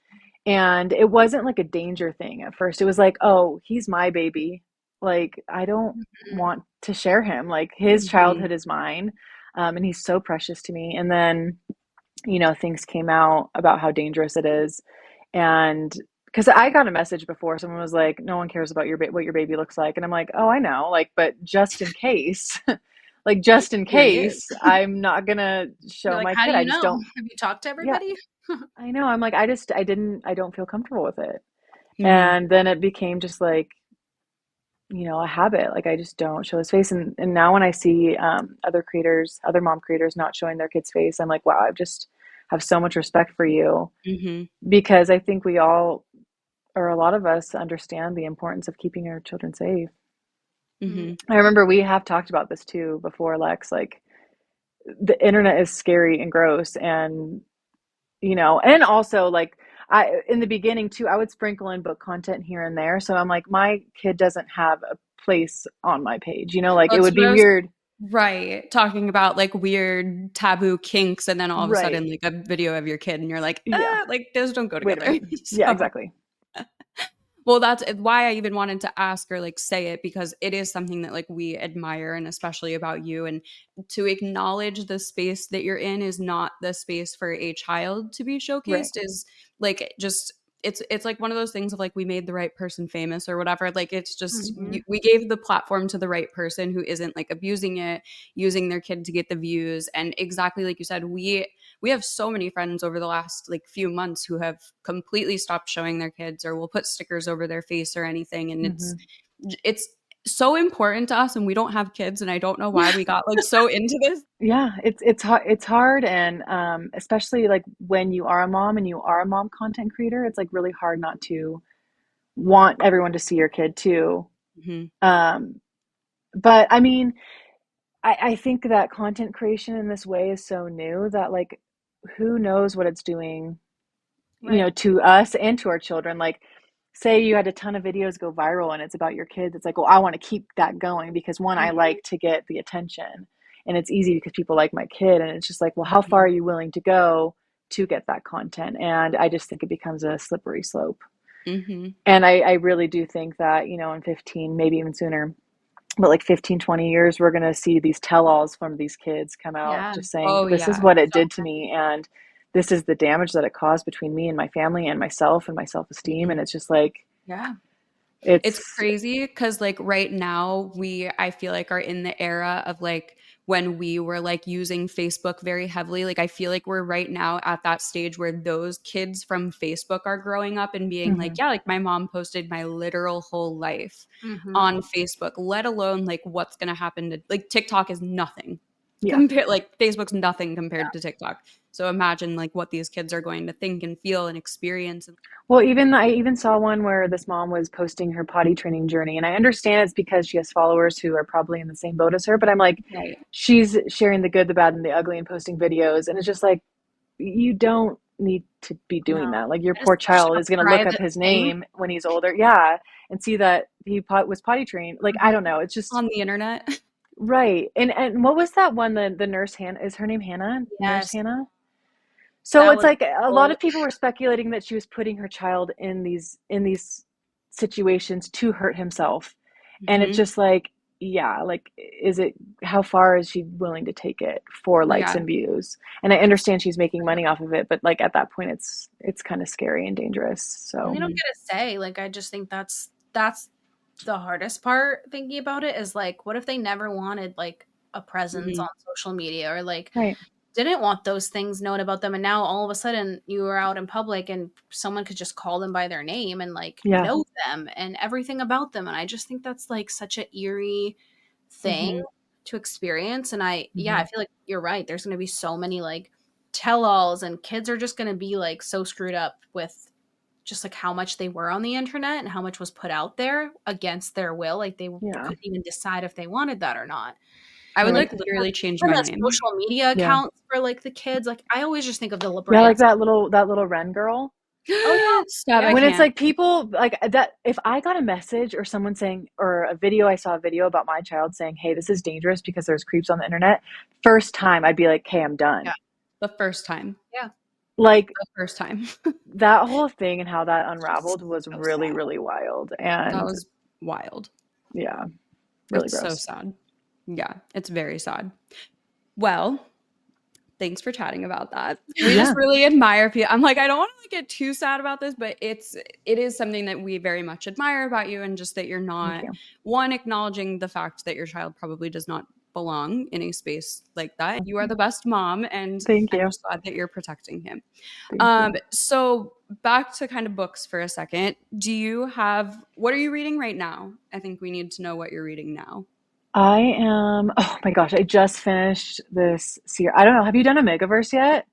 and it wasn't like a danger thing at first. It was like, oh, he's my baby. Like, I don't Mhm. want to share him. Like, his Mhm. childhood is mine, and he's so precious to me. And then, things came out about how dangerous it is. And because I got a message before, someone was like, "No one cares about what your baby looks like," and I'm like, "Oh, I know, like, but just in case, like, just in Period. case, I'm not gonna You're show like, my how do kid. you I just know? don't." Have you talked to Yeah, everybody? I know. I'm like, I don't feel comfortable with it. Mhm. And then it became just like, a habit. Like I just don't show his face. And now when I see other creators, other mom creators not showing their kid's face, I'm like, wow, I just have so much respect for you Mhm. because I think we all, or a lot of us, understand the importance of keeping our children safe. Mm. Mhm. I remember we have talked about this too before, Lex. Like the internet is scary and gross, and and also like I in the beginning too, I would sprinkle in book content here and there. So I'm like, my kid doesn't have a place on my page, like it That's would what be I was weird. right, talking about like weird taboo kinks, and then all of a Right. sudden like a video of your kid and you're like, Yeah. like those don't go Wait a together. minute. Yeah, So exactly. well, that's why I even wanted to ask or like say it, because it is something that like we admire, and especially about you. And to acknowledge the space that you're in is not the space for a child to be Right. showcased, is like just it's like one of those things of like we made the right person famous or whatever. Like it's just Mhm. we gave the platform to the right person who isn't like abusing it, using their kid to get the views. And exactly like you said, we have so many friends over the last like few months who have completely stopped showing their kids or will put stickers over their face or anything. And Hmm. it's so important to us, and we don't have kids, and I don't know why we got like so into this. Yeah, it's hard, and especially like when you are a mom and you are a mom content creator, it's like really hard not to want everyone to see your kid too. Mhm. Um, but I mean, I think that content creation in this way is so new that like who knows what it's doing, Right. to us and to our children. Like say you had a ton of videos go viral and it's about your kids. It's like, well, I want to keep that going because one, I Mhm. like to get the attention and it's easy because people like my kid. And it's just like, well, how far Mhm. are you willing to go to get that content? And I just think it becomes a slippery slope. Mhm. And I really do think that, in 15, maybe even sooner, but like 15, 20 years, we're going to see these tell-alls from these kids come out Yeah. just saying, Oh this is yeah. what it So did to me. And this is the damage that it caused between me and my family and myself and my self-esteem. And mhm. it's just like, Yeah. It's it's, crazy because like right now I feel like are in the era of like when we were like using Facebook very heavily. Like I feel like we're right now at that stage where those kids from Facebook are growing up and being like, mhm, yeah, like my mom posted my literal whole life Mhm. on Facebook, let alone like what's gonna happen to like TikTok is nothing. yeah. Compare like Facebook's nothing compared to TikTok. So imagine like what these kids are going to think and feel and experience. Well, I even saw one where this mom was posting her potty training journey. And I understand it's because she has followers who are probably in the same boat as her, but I'm like, Right. she's sharing the good, the bad, and the ugly and posting videos. And it's just like, you don't need to be No. doing that. Like your And it's poor such child a is going to look up private his thing. name when he's older. Yeah. And see that he was potty trained. Like, I Mhm. don't know. It's just On the internet. right. And what was that one? The nurse Hannah, is her name Hannah? Nurse Yes. Hannah? So That it's was like a lot so of people were speculating that she was putting her child in these situations to hurt himself. And it's Mhm. just like, yeah, like is it how far is she willing to take it for likes Yeah. and views? And I understand she's making money off of it, but like at that point it's kind of scary and dangerous. and they So, don't Mhm. get a say. Like I just think that's the hardest part thinking about it is like what if they never wanted like a presence on Mhm. social media or like right. didn't want those things known about them, and now all of a sudden you are out in public and someone could just call them by their name and like Yeah. know them and everything about them. And I just think that's like such an eerie thing Mhm. to experience. And I Mhm. feel like you're right. There's going to be so many like tell-alls, and kids are just going to be like so screwed up with just like how much they were on the internet and how much was put out there against their will. Like they Yeah. couldn't even decide if they wanted that or not. I would Right. like literally change And my the name. social media Yeah. accounts for like the kids. Like I always just think of the Yeah, like LeBrans. that little Ren girl. Oh, Stop! yeah. I When it's can't. like people like that, if I got a message or someone saying, or a video, I saw a video about my child saying, hey, this is dangerous because there's creeps on the internet. First time I'd be like, okay, I'm done. Yeah. The first time. Like The first time. that whole thing and how that unraveled was So really, sad. really wild. That And was wild. yeah, really It's so gross. sad. Yeah, it's very sad. Well, thanks for chatting about that. We Yeah. just really admire people. I'm like, I don't want to get too sad about this, but it is something that we very much admire about you, and just that you're not you. one acknowledging the fact that your child probably does not belong in a space like that. You are the best mom, and Thank I'm you. just glad that you're protecting him. Thank you. So back to kind of books for a second. What are you reading right now? I think we need to know what you're reading now. Oh my gosh, I just finished this series. I don't know. Have you done Omegaverse yet?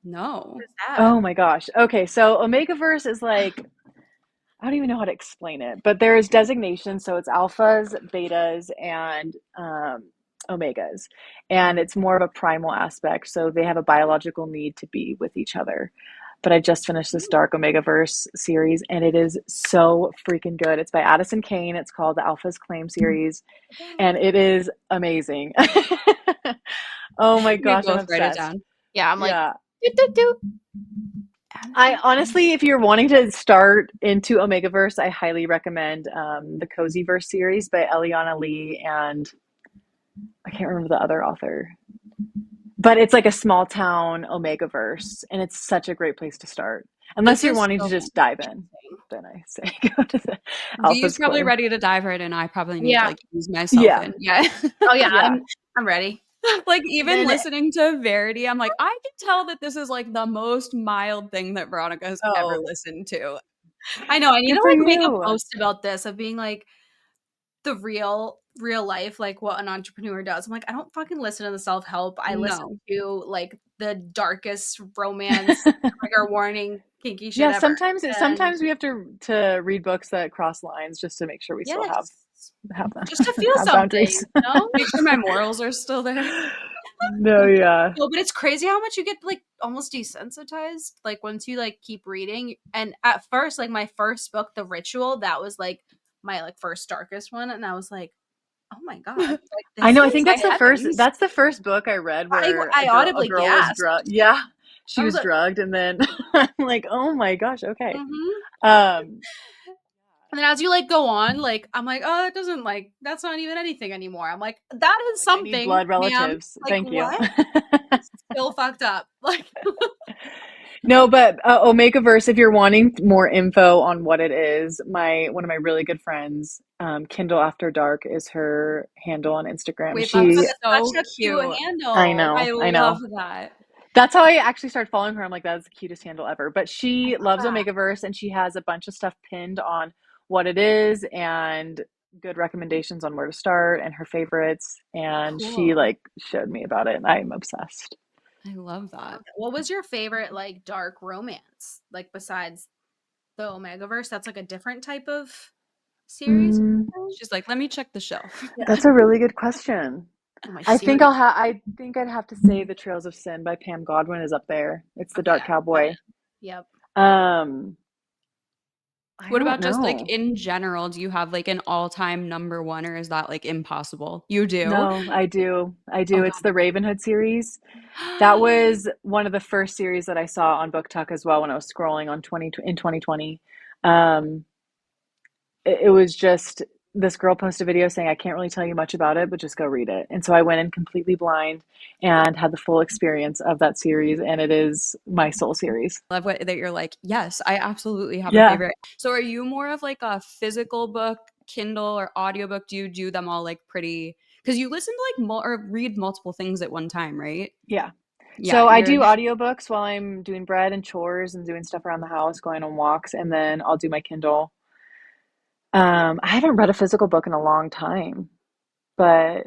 No. What is that? Oh my gosh. Okay, so Omegaverse is like, I don't even know how to explain it, but there's designations. So it's alphas, betas, and omegas. And it's more of a primal aspect. So they have a biological need to be with each other. But I just finished this Dark Omegaverse series, and it is so freaking good. It's by Addison Kane. It's called the Alphas Claim series, and it is amazing. Oh my We gosh, I'm both write it obsessed. Yeah. down. I'm like, Yeah. do, do, do. I honestly, if you're wanting to start into Omegaverse, I highly recommend the Cozyverse series by Eliana Lee and I can't remember the other author. But it's like a small town Omegaverse, and it's such a great place to start. Unless This you're is wanting to so just dive in, then I say go to the V's Alpha's probably Claim. ready to dive right in. I probably need to Yeah. like ease myself Yeah. in. Yeah. Oh yeah, Yeah. I'm ready. Like even Then listening to Verity, I'm like, I can tell that this is like the most mild thing that Veronica has ever Oh, listened to. I know. I need good to for like make a you. post about this of being like the real life, like what an entrepreneur does. I'm like, I don't fucking listen to the self help. I listen No. to like the darkest romance, trigger warning, kinky shit Yeah, ever. And sometimes we have to read books that cross lines just to make sure we still yes, have just to feel have something, boundaries. you know? Make sure my morals are still there. No, yeah. No, but it's crazy how much you get like almost desensitized. Like once you like keep reading. And at first, like my first book, The Ritual, that was like my like first darkest one, and I was like, oh my god, like I this know. I is think My heavens. that's the first book I read where I a audibly girl was gasped. drugged. Yeah, she I was was like, drugged, and then I'm like, oh my gosh, okay. mm-hmm. Um, And then as you like go on, like I'm like, oh, it doesn't like that's not even anything anymore. I'm like, that is like I need something, blood ma'am. relatives. Like Thank you. what? Still fucked up. Like No, but Omegaverse, if you're wanting more info on what it is, one of my really good friends, Kindle After Dark is her handle on Instagram. Wait, that's She, so such a cute cute. I handle. I know. love that. That's how I actually started following her. I'm like, that's the cutest handle ever. But I she love loves that. Omegaverse and she has a bunch of stuff pinned on what it is and good recommendations on where to start and her favorites. And she Cool. like showed me about it and I'm obsessed. I love that. What was your favorite like dark romance? Like besides the Omegaverse, that's like a different type of series. Mm, She's like, let me check the shelf. that's a really good question. Oh my I think serious. I think I'd have to say The Trails of Sin by Pam Godwin is up there. It's the Yeah, Dark Cowboy. Yep. I What don't about just like know. in general? Do you have like an all-time number one, or is that like impossible? You do? No, I do. Oh It's the Ravenhood series. That god. was one of the first series that I saw on BookTok as well when I was scrolling on 2020. Um, it was just this girl posted a video saying, I can't really tell you much about it, but just go read it. And so I went in completely blind and had the full experience of that series, and it is my soul series. Love that you're like, yes, I absolutely have a Yeah. favorite. So are you more of like a physical book, Kindle, or audiobook? Do you do them all like pretty? Because you listen to like or read multiple things at one time, right? Yeah. So I you're do audiobooks while I'm doing bread and chores and doing stuff around the house, going on walks, and then I'll do my Kindle. I haven't read a physical book in a long time, but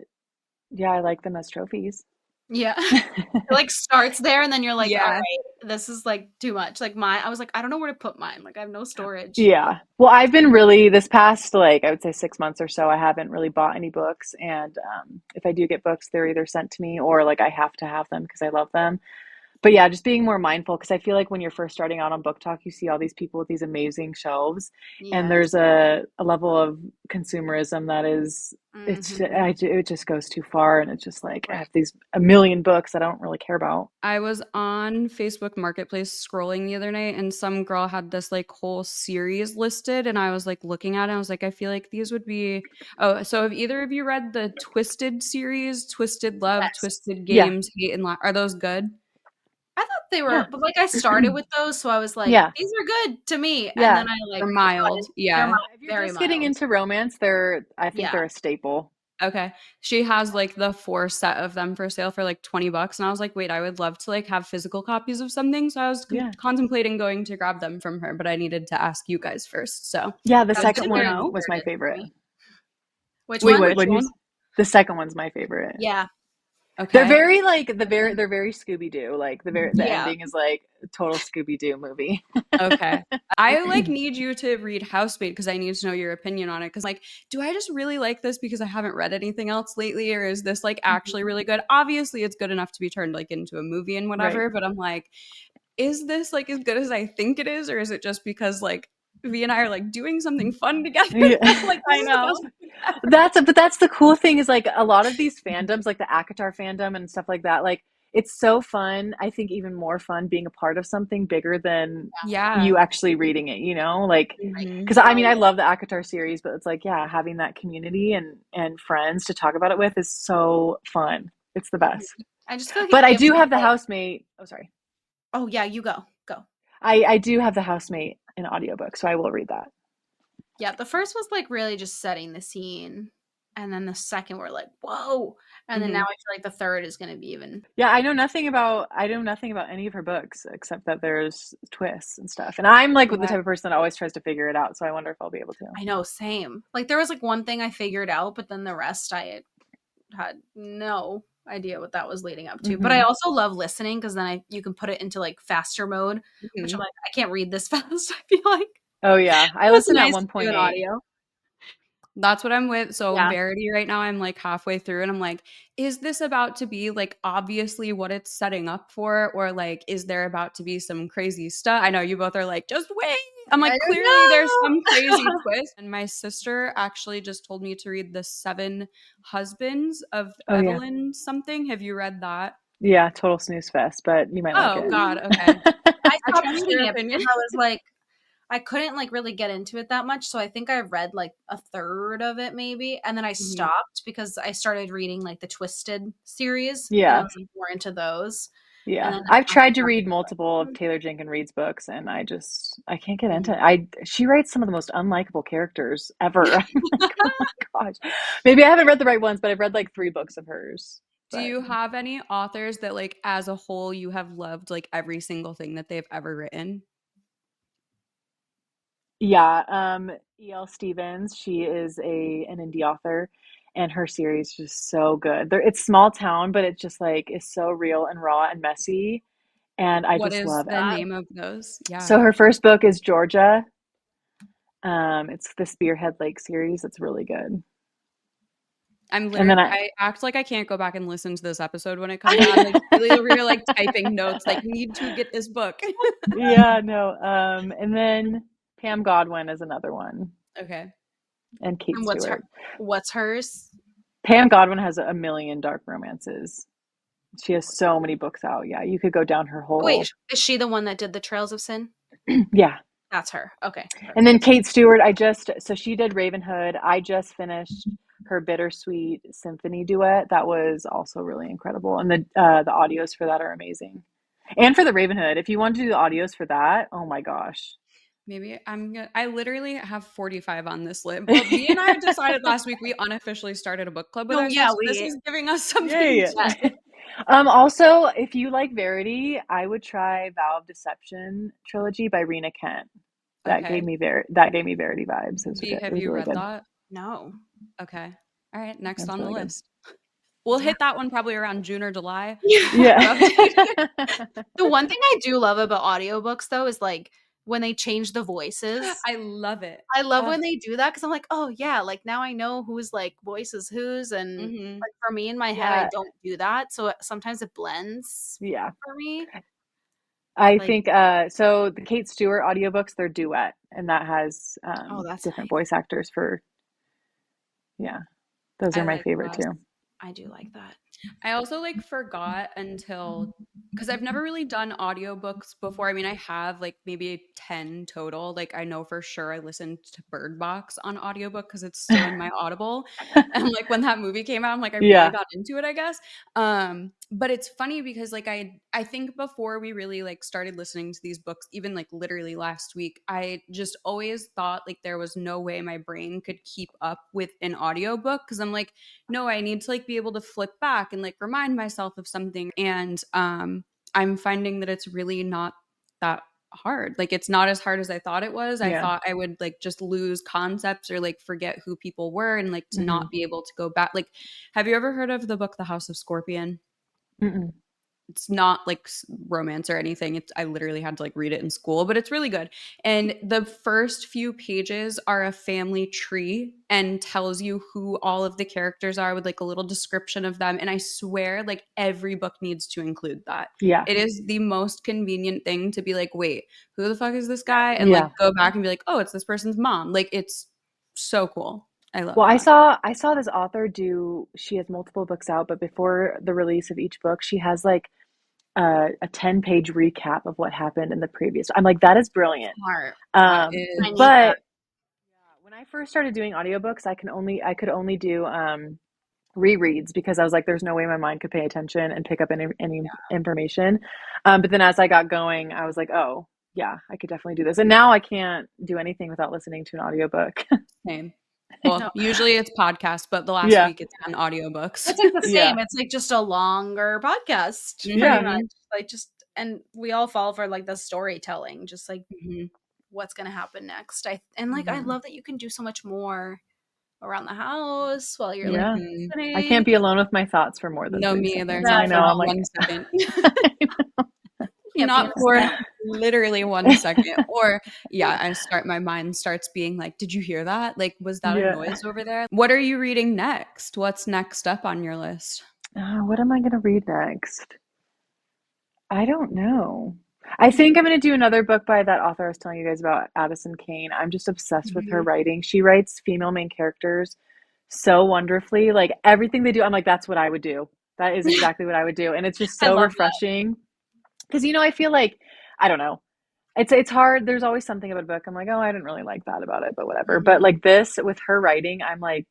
yeah, I like them as trophies. Yeah. It like starts there and then you're like, all yeah. right, this is like too much. Like mine, I was like, I don't know where to put mine. Like I have no storage. Yeah. Well, I've been really this past like I would say 6 months or so, I haven't really bought any books, and if I do get books, they're either sent to me or like I have to have them because I love them. But yeah, just being more mindful because I feel like when you're first starting out on BookTok, you see all these people with these amazing shelves, and Yes. there's a level of consumerism that is it just goes too far, and it's just like I Right. have these a million books that I don't really care about. I was on Facebook Marketplace scrolling the other night and some girl had this like whole series listed and I was like looking at it. I was like, I feel like these would be. Oh, so have either of you read the Twisted series? Twisted Love, Yes. Twisted Yeah, Games, Hate and Are those good? I thought they yeah, were, but like I started with those, so I was like, yeah, these are good to me. And yeah. then I They're like mild. they're Yeah. mild, If you're very just getting mild. into romance, I think Yeah. they're a staple. Okay. She has like the 4 set of them for sale for like $20. And I was like, wait, I would love to like have physical copies of something. So I was Yeah. contemplating going to grab them from her, but I needed to ask you guys first. So Yeah, the That's good second to very one know. was my spirited for favorite. me. Which Wait, one? which What one? the second one's my favorite. Yeah. They're Okay. very like they're very Scooby-Doo. Like the Yeah. ending is like a total Scooby-Doo movie. Okay. I like need you to read Housemaid because I need to know your opinion on it. Because like, do I just really like this because I haven't read anything else lately, or is this like actually really good? Obviously, it's good enough to be turned like into a movie and Right. whatever. But I'm like, is this like as good as I think it is, or is it just because like V and I are like doing something fun together? Yeah. Like I this is the know. best thing ever. But that's the cool thing is like a lot of these fandoms, like the Akatar fandom and stuff like that, like it's so fun. I think even more fun being a part of something bigger than Yeah. you actually reading it, you know? Like Mhm. because I mean I love the Akatar series, but it's like yeah, having that community and friends to talk about it with is so fun. It's the best. I just feel like But it I gives do you have the like, housemate. Oh, sorry. oh yeah, you go. Go. I do have the housemate in audiobook, so I will read that. Yeah, the first was like really just setting the scene. And then the second we're like, whoa. And then now Mhm. I feel like the third is gonna be even Yeah, I know nothing about any of her books except that there's twists and stuff. And I'm like the Yeah. type of person that always tries to figure it out, so I wonder if I'll be able to. I know, same. Like there was like one thing I figured out, but then the rest I had no idea what that was leading up to. But I Hmm. also love listening because then you can put it into like faster mode, which I'm Mhm. like, I can't read this fast, I feel like. Oh yeah, I That's listen at nice to do in 1.8. audio. That's what I'm with. So Yeah. Verity right now, I'm like halfway through and I'm like, is this about to be like obviously what it's setting up for? Or like, is there about to be some crazy stuff? I know you both are like, just wait. I'm I like, don't clearly there's some crazy know. twist. And my sister actually just told me to read The Seven Husbands of Oh yeah. Evelyn something. Have you read that? Yeah, total snooze fest, but you might like Oh it. God, okay. I I stopped trust reading your it opinion. because I was like, I couldn't like really get into it that much. So I think I read like a third of it maybe. And then I Mhm. stopped because I started reading like the Twisted series and I Yeah. was like, more into those. And Yeah. then I've after tried to that, read multiple I of was Taylor Jenkins Reid's books and I can't get into Mhm. it. She writes some of the most unlikable characters ever. like, I'm like, oh my gosh. Maybe I haven't read the right ones, but I've read like 3 books of hers. Do But you have any authors that like as a whole you have loved like every single thing that they've ever written? yeah, E.L. Stevens, she is an indie author and her series is just so good. It's small town, but it just like is so real and raw and messy and I What just is love the and name of those? Yeah. so her first book is Georgia. It's the Spearhead Lake series. It's really good. I'm And then literally I act like I can't go back and listen to this episode when it comes out. I'm like really over here like typing notes, like need to get this book. yeah, no. And then Pam Godwin is another one, Okay. and Kate and Stewart. what's hers? Pam Godwin has a million dark romances. She has so many books out. Yeah, you could go down her Oh, wait, whole. is she the one that did the Trails of Sin? Yeah. That's her. Okay. And then Perfect. Kate Stewart, so she did Ravenhood. I just finished her Bittersweet Symphony duet. That was also really incredible, and the audios for that are amazing. And for the Ravenhood, if you want to do the audios for that, oh my gosh. Maybe I'm gonna I literally have 45 on this list. Well, V and I decided last week we unofficially started a book club with No, yeah, ourselves. So this is giving us something Yay. to do. Also, if you like Verity, I would try Vow of Deception trilogy by Rena Kent. Okay. That gave me Verity vibes. V, It have was you really read good. that? No. Okay. All right, next That's on the really good. list. We'll Yeah. hit that one probably around June or July. Yeah. The one thing I do love about audiobooks though is like when they change the voices. I love it. I love when they do that because I'm like, oh yeah, like now I know whose like voice is whose, and Mm-hmm. like for me in my head, I Yeah. don't do that, so sometimes it blends Yeah. for me. I Like, think so the Kate Stewart audiobooks, they're duet, and that has oh, that's different nice. voice actors for yeah. Those I are my like favorite that. too. I do like that. I also like forgot until because I've never really done audiobooks before. I mean, I have like maybe 10 total. Like I know for sure I listened to Bird Box on audiobook because it's still in my Audible. And like when that movie came out, I'm like I really Yeah. got into it, I guess. But it's funny because like I think before we really like started listening to these books, even like literally last week, I just always thought like there was no way my brain could keep up with an audiobook because I'm like no, I need to like be able to flip back and like remind myself of something. And I'm finding that it's really not that hard. Like it's not as hard as I thought it was. I Yeah. thought I would like just lose concepts or like forget who people were and like to Hmm. not be able to go back. Like, have you ever heard of the book The House of Scorpion? Mm-mm. It's not like romance or anything. It's I literally had to like read it in school, but it's really good. And the first few pages are a family tree and tells you who all of the characters are with like a little description of them. And I swear like every book needs to include that. Yeah. It is the most convenient thing to be like, wait, who the fuck is this guy? And like Yeah. go back and be like, oh, it's this person's mom. Like it's so cool. I love Well, that. I saw this author do, she has multiple books out, but before the release of each book, she has like a 10-page recap of what happened in the previous. I'm like, that is brilliant. Smart. That I is need that. But yeah, when I first started doing audiobooks, I could only do rereads because I was like, there's no way my mind could pay attention and pick up any information. But then as I got going, I was like, oh, yeah, I could definitely do this. And now I can't do anything without listening to an audiobook. same. Well, No, usually it's podcasts, but the last Yeah. week it's been audiobooks. it's like the Yeah. same. It's like just a longer podcast, pretty Yeah. much. Like just, and we all fall for like the storytelling, just like Mhm. what's gonna happen next. I Mhm. love that you can do so much more around the house while you're like Yeah. Mhm. I can't listening. be alone with my thoughts for more than No, 3 me either. seconds. I Not know. for I'm like, 1 second. Can't be Not in a for snap. literally 1 second. Or yeah, my mind starts being like, "Did you hear that? Like, was that a yeah. noise over there?" What are you reading next? What's next up on your list? What am I going to read next? I don't know. I think I'm going to do another book by that author I was telling you guys about, Addison Kane. I'm just obsessed with her Mhm. writing. She writes female main characters so wonderfully. Like everything they do, I'm like, that's what I would do. That is exactly what I would do. And it's just I so love that. refreshing. Because, I feel like, I don't know. It's hard. There's always something about a book. I'm like, oh, I didn't really like that about it, but whatever. But Mhm. like this with her writing, I'm like,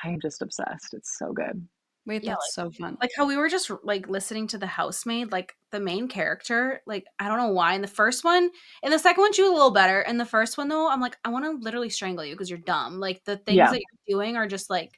I'm just obsessed. It's so good. Wait, Yeah, that's so fun. like how we were just like listening to the housemaid, like the main character, like I don't know why in the first one, in the second one she was a little better. In the first one though, I'm like, I want to literally strangle you because you're dumb. Like the things Yeah. that you're doing are just like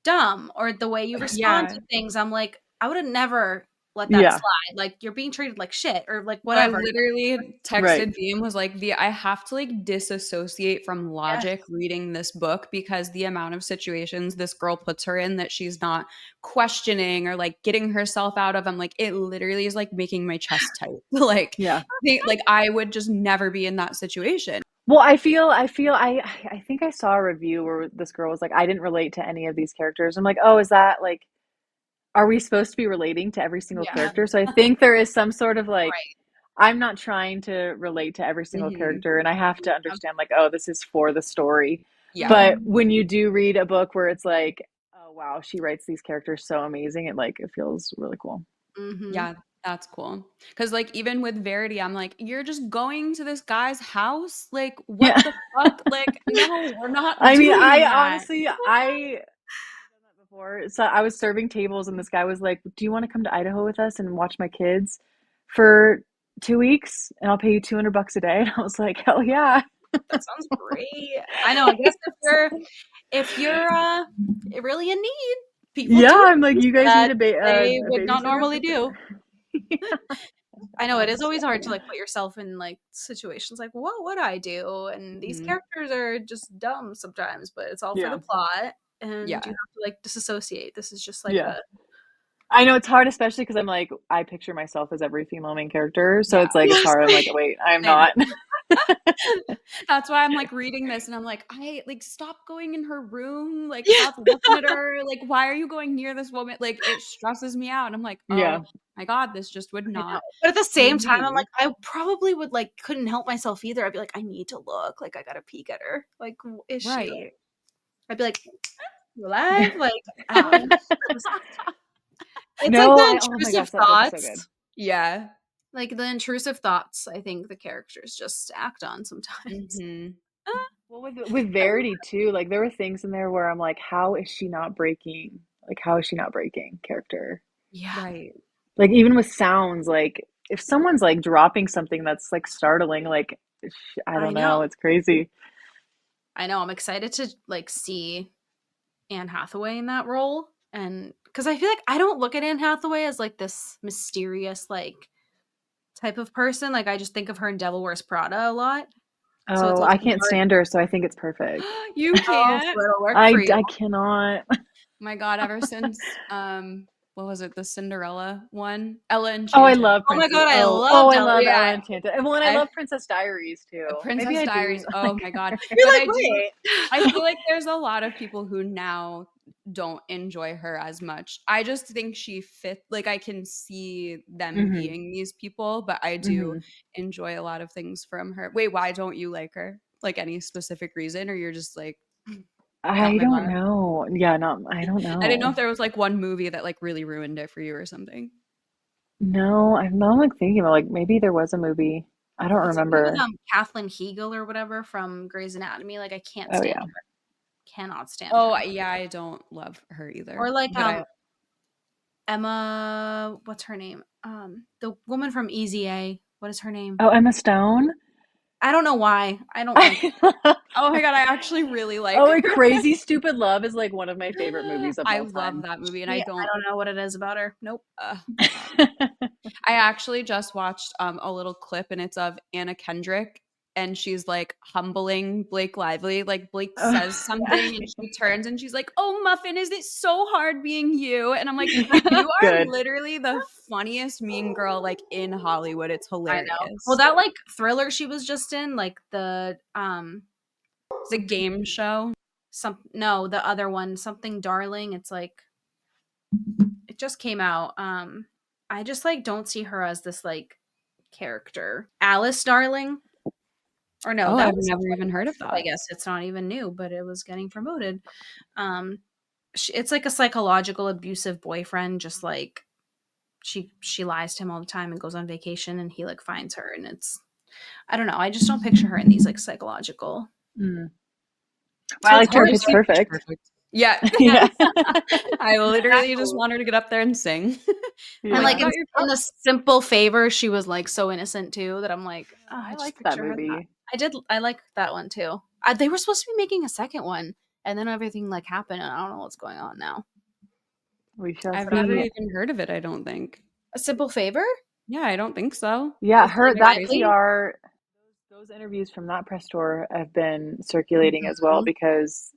dumb, or the way you respond Yeah. to things. I'm like, I would have never let that Yeah. slide. Like you're being treated like shit or like I whatever. literally Right. texted V and was like, V, I have to like disassociate from Yes. logic reading this book because the amount of situations this girl puts her in that she's not questioning or like getting herself out of, I'm like, it literally is like making my chest tight. Like, Yeah. like I would just never be in that situation. Well, I think I saw a review where this girl was like, I didn't relate to any of these characters. I'm like, oh, is that like, are we supposed to be relating to every single Yeah. character? So I think there is some sort of like, Right. I'm not trying to relate to every single Mhm. character, and I have to understand like, oh, this is for the story. Yeah. But when you do read a book where it's like, oh wow, she writes these characters so amazing, it feels really cool. Mm-hmm. Yeah, that's cool. Because like even with Verity, I'm like, you're just going to this guy's house? Like, what Yeah. the fuck? Like, no, we're not I mean, doing I that. honestly, I done that before. So I was serving tables, and this guy was like, "Do you want to come to Idaho with us and watch my kids for 2 weeks? And I'll pay you $200 a day." And I was like, "Hell yeah!" That sounds great. I know. I guess if you're really in need, people Yeah, do I'm like, things you guys need that they a would not babysitter normally for do. sure. Yeah, I know it is that's always hard to funny. like put yourself in like situations like what would I do? And these Mhm. characters are just dumb sometimes, but it's all for the Yeah, plot and you Yeah. have to like disassociate. This is just like yeah. a I know it's hard, especially because I'm like, I picture myself as every female main character, so Yeah. it's like, it's hard. I'm like, wait, I'm Same. not. That's why I'm like reading this and I'm like, I like stop going in her room, like yeah. stop looking at her, like why are you going near this woman? Like it stresses me out. And I'm like, Yeah. oh my God, this just would I know. not But at the be same time, I'm me. like, I probably would like couldn't help myself either. I'd be like, I need to look. Like I gotta peek at her. Like, is she like Right. I'd be like, "You alive?" Like, it's like No, the I, oh my intrusive gosh, that book is so good. thoughts. Yeah. Like the intrusive thoughts, I think the characters just act on sometimes. Hmm. Well, with Verity too, like there were things in there where I'm like, how is she not breaking? Like, how is she not breaking character? Yeah, Right. Like even with sounds, like if someone's like dropping something that's like startling, like I I don't know, know. it's crazy. I know. I'm excited to like see Anne Hathaway in that role, and because I feel like I don't look at Anne Hathaway as like this mysterious like type of person. Like I just think of her in Devil Wears Prada a lot. So it's Oh, also I can't hard. stand her, so I think it's perfect. You Oh, so can't. it'll work for you. I cannot. My God, ever since what was it, the Cinderella one? Ella Oh, I Enchanted. love Oh my Princess. god, I Oh, loved I Ella. love Yeah. Ella Enchanted. And well, and I I love Princess Diaries too. Maybe Princess I Diaries. do Oh like my God. You're But like, wait. I feel like there's a lot of people who now don't enjoy her as much. I just think she fit like I can see them hmm being these people, but I do hmm enjoy a lot of things from her. Wait, why don't you like her? Like any specific reason or you're just like not I my don't vibe? know. Yeah, not I don't I didn't know know. if there was like one movie that like really ruined it for you or something. No, I'm not like thinking about like maybe there was a movie. I don't What's her name with remember. Kathleen Hegel or whatever from Grey's Anatomy? Like I can't Oh stand yeah. her. Cannot stand Oh, her. yeah, I don't love her Or either. like But I Emma, what's her name? The woman from Easy A. What is her name? Oh, Emma Stone. I don't know why. I don't like Oh my God, I actually really Oh, like like her. Crazy Stupid Love is like one of my favorite movies of I all love time. that movie and I don't know what it is about her. Nope. my God. I actually just watched a little clip and it's of Anna Kendrick and she's like humbling Blake Lively. Like Blake Oh, says something and she turns and she's like, "Oh, Muffin, is it so hard being you?" And I'm like, "You are good. literally the funniest mean girl like in Hollywood. It's I know. Well, hilarious." that like thriller she was just in, like the It's a game show. some no, the other one, something darling. It's like it just came out. I just like don't see her as this like character. Alice Darling. Or no, Oh, that I've was never even heard of I that. guess it's not even new, but it was getting promoted. Um it's like a psychological abusive boyfriend just like she lies to him all the time and goes on vacation and he like finds her and it's I don't know. I just don't picture her in these like psychological. Mm. Well, So I it's liked her in hard Pitch to Pitch Perfect. Perfect. Yeah. Yeah. I literally just exactly. want her to get up there and sing. I'm And like, like "You Yeah. got your in part." the simple favor, she was like so innocent too that I'm like, oh, I I just liked that picture her that. movie. I like that one too. They were supposed to be making a second one, and then everything like happened, and I don't know what's going on now. We shall I've But never see. even heard of it, I don't think. a simple favor Yeah, I don't think so. Yeah, with her Am I Blake that crazy? Lively. PR, those interviews from that press tour have been circulating as well Mhm. because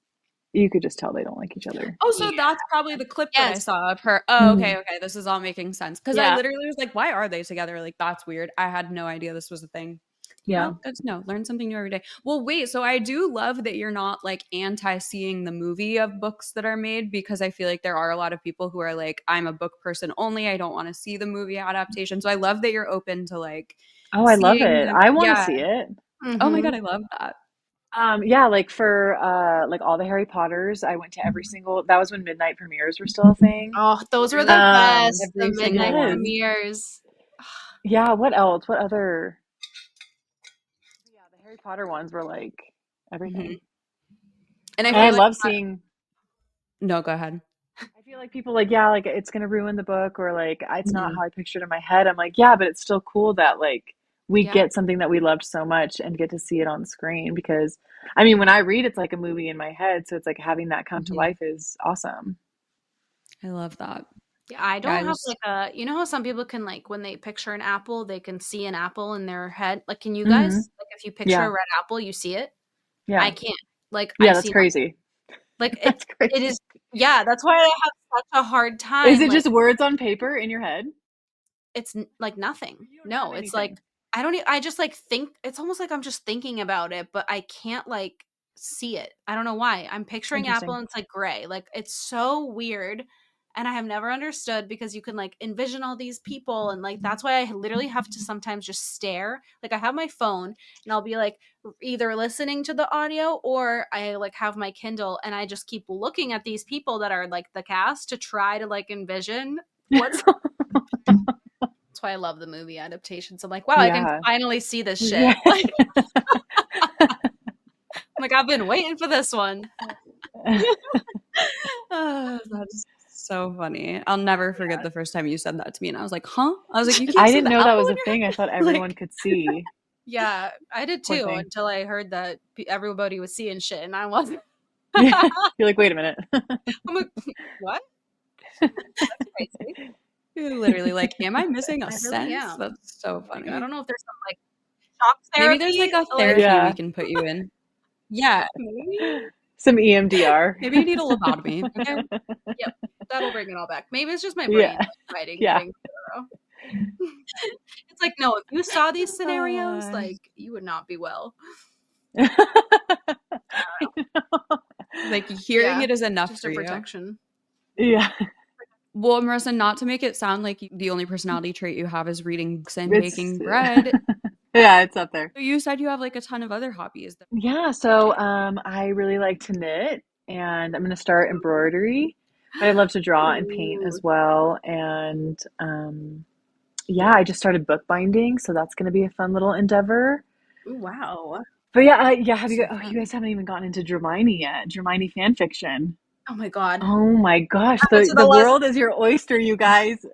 you could just tell they don't like each other. Oh, Yeah. so that's probably the clip that I Yes. saw of her. Oh, hmm okay, okay. This is all making sense. Because I Yeah. literally was like, why are they together? Like, that's weird. I had no idea this was a thing. Yeah. Well, good to know. Learn something new every day. Well, wait. So I do love that you're not like anti seeing the movie of books that are made because I feel like there are a lot of people who are like, I'm a book person only. I don't want to see the movie adaptation. So I love that you're open to like Oh, I love seeing it. them. I want to Yeah. see it. Oh my Hmm. God, I love that. Yeah, like for like all the Harry Potters, I went to every single, that was when midnight premieres were still a thing. Oh, those were the Literally best. The every single midnight Yes. one. premieres. Yeah, what else? What other? Yeah, the Harry Potter ones were like Hmm. everything. And I And I feel like, love seeing, no, go ahead. I feel like people like, yeah, like it's gonna ruin the book or like it's not Mhm. how I pictured it in my head. I'm like, yeah, but it's still cool that like we Yeah. get something that we loved so much and get to see it on screen because I mean when I read it's like a movie in my head, so it's like having that come to Mhm. life is awesome. I love that. Yeah, I Yeah, don't I have was. like a, you know how some people can like when they picture an apple, they can see an apple in their head. Like, can you Mm-hmm. guys, like if you picture Yeah. a red apple, you see it? I Yeah. can't. Like I Yeah, that's see crazy. like That's it crazy. is, yeah, that's why I have such a hard Is time. it Like just words on paper in your head? it's like nothing. You don't have No, it's like anything. I don't. I just like think. It's almost like I'm just thinking about it, but I can't like see it. I don't know why. I'm picturing apple Interesting. and it's like gray. Like it's so weird, and I have never understood because you can like envision all these people, and like that's why I literally have to sometimes just stare. Like I have my phone, and I'll be like either listening to the audio or I like have my Kindle, and I just keep looking at these people that are like the cast to try to like envision what's. That's why I love the movie adaptations. I'm like, wow, I can Yeah. finally see this shit. Yeah. Like I've been waiting for this one. That's so funny. I'll never forget the first time you said that to me, and I was like, "Huh?" I was like, "You can't I see didn't the know that apple was in a your thing. I head?" thought everyone Like, could see. Yeah, I did Poor too thing. until I heard that everybody was seeing shit and I wasn't. Yeah. You're like, wait a minute. I'm like, what? That's crazy. you're literally like, "Am I missing a I really sense?" am. That's so Like, I funny. don't know if there's some like shock Maybe there's therapy. like a Like, therapy we Yeah. can put you in. Yeah, maybe. Some EMDR. maybe you need a lobotomy. Okay. Yep, that'll bring it all back. Maybe it's just my brain Yeah. like, fighting Yeah. things. I don't know. It's like, no, if you saw these scenarios, like you would not be well. Like hearing Yeah, it is enough just for a you. protection. Yeah. Well, Marissa, not to make it sound like the only personality trait you have is reading books and It's baking bread. yeah, it's up there. So you said you have like a ton of other hobbies. Yeah, so I really like to knit and I'm gonna start embroidery, but I love to draw and paint Ooh, as well. And yeah, I just started bookbinding, so that's gonna be a fun little endeavor. ooh, wow. But yeah, yeah, have you So oh, you fun. guys haven't even gotten into Hermione yet. Hermione fan fiction. Oh my god. Oh my gosh, Add it to the the list. world is your oyster, you guys.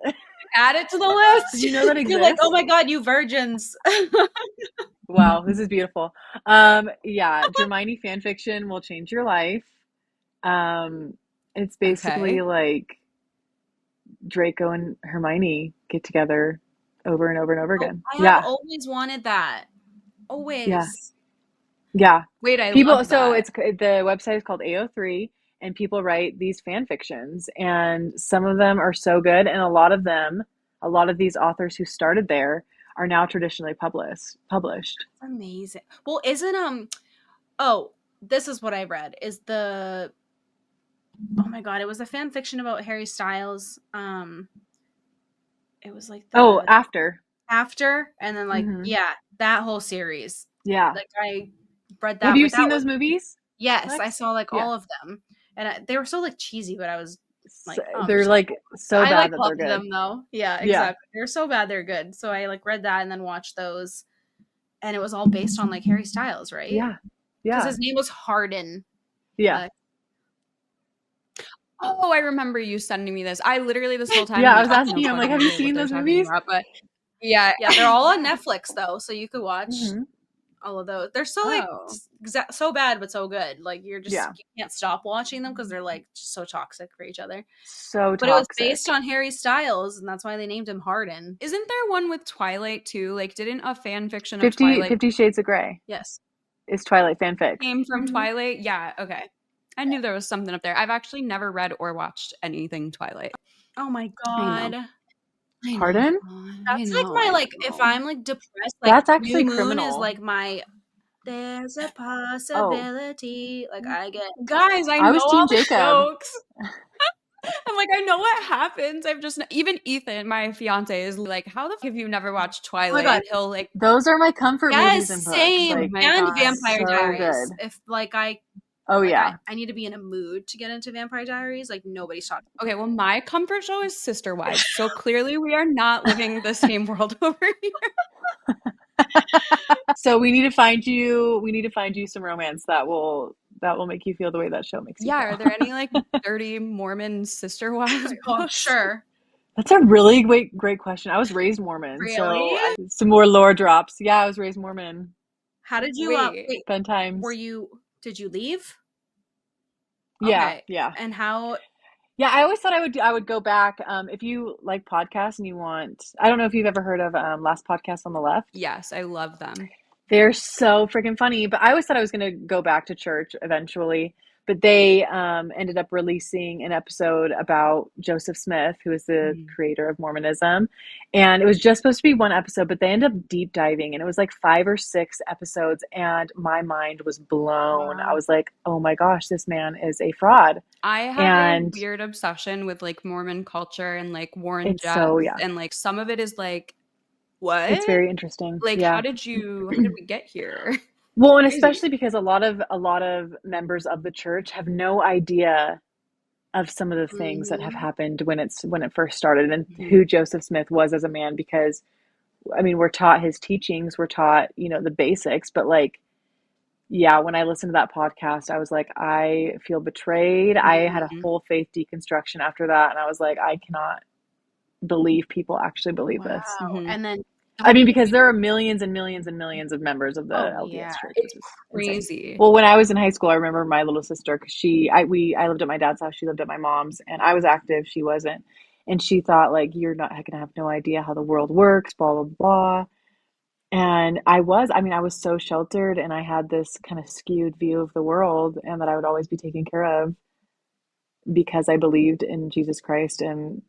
Add it to the Did list. you know that You're like, oh exists? my god, you virgins. Wow, this is beautiful. Yeah, Hermione fan fiction will change your life. Um, it's basically Okay. like Draco and Hermione get together over and over and over Oh, again. I have Yeah, always wanted that. yeah, Always. yeah. Wait, I People, love so that. it's the website is called AO3, and people write these fan fictions, and some of them are so good, and a lot of these authors who started there are now traditionally published. Amazing. Well, isn't oh, this is what I read. Is the oh my god, it was a fan fiction about Harry Styles. It was like Oh, the after. after and then like Hmm. yeah, that whole series. Yeah. Like I read Have that, you but that seen was those movies, yes, I Lex? saw like Yeah. all of them, and they were so like cheesy, but I was So, like, oh, I'm they're just gonna like so I like bad that they're loved good. them though. Yeah, Yeah. exactly. They're so bad they're good. So I like read that and then watched those, and it was all based on like Harry Styles, right? Yeah. Because Yeah. his name was Harden. Yeah. Like, Oh, I remember you sending me this. I literally this whole time Yeah, I'm I like, was I have no asking, I'm like, fucking have you idea what seen they're those talking movies? about. But yeah. yeah, they're all on Netflix though, so you could watch Hmm. all of those. They're so like Oh. so bad but so good. Like you're just Yeah. you can't stop watching them because they're like just so toxic for each other. So But it was toxic. based on Harry Styles, and that's why they named him Harden. Isn't there one with Twilight too? Like, didn't a fan fiction of 50, Twilight 50 Shades of Grey Yes. is Twilight fanfic. came from Mhm. Twilight? Yeah, okay. I knew there was something up there. I've actually never read or watched anything Twilight. Oh my I know. god. I know. Pardon? I That's like know. my I like if know. I'm like depressed, like That's new actually moon is criminal. like my there's a Oh, possibility. Like I get Guys, I I know was all Team the Jacob. jokes. I'm like, I know what happens. I've just even Ethan, my fiance, is like, how the fuck have you never watched oh my Twilight? god. And he'll like, Those are my comfort Yes, movies and books. same. oh Like, my And god. Vampire so Diaries. good. If like I Oh, like yeah. I need to be in a mood to get into Vampire Diaries, like nobody's talking. Okay, well, my comfort show is Sister Wives. So clearly we are not living the same world over here. So we need to find you some romance that will make you feel the way that show makes you Yeah, are there feel. any like dirty Mormon Sister Wives Oh, books? sure. That's a really great question. I was raised Mormon, Really? so some more lore drops. Yeah, I was raised Mormon. How did you Wait. wait, Fun times. did you leave? Yeah, Okay. yeah. And how Yeah, I always thought I would go back. If you like podcasts and you want, I don't know if you've ever heard of Last Podcast on the Left. Yes, I love them. They're so freaking funny. But I always thought I was going to go back to church eventually. But they ended up releasing an episode about Joseph Smith, who is the creator of Mormonism. And it was just supposed to be one episode, but they ended up deep diving. And it was like 5 or 6 episodes. And my mind was blown. Wow. I was like, oh my gosh, this man is a fraud. I have a And weird obsession with like Mormon culture and like Warren it's Jeffs, so, yeah, and like some of it is like, what? it's very interesting. Like, Yeah. how did we get here? Well, and Crazy. especially because a lot of members of the church have no idea of some of the things that have happened when it first started, and who Joseph Smith was as a man, because I mean, we're taught his teachings, we're taught, the basics, but like, yeah, when I listened to that podcast, I was like, I feel betrayed. I had a whole faith deconstruction after that, and I was like, I cannot believe people actually believe this. Wow. And then I mean, because there are millions and millions and millions of members of the LDS yeah. church. It's Insane. crazy. Well, when I was in high school, I remember my little sister, because I lived at my dad's house, she lived at my mom's, and I was active, she wasn't, and she thought like, you're not gonna have no idea how the world works, blah blah blah. And I was so sheltered, and I had this kind of skewed view of the world, and that I would always be taken care of because I believed in Jesus Christ and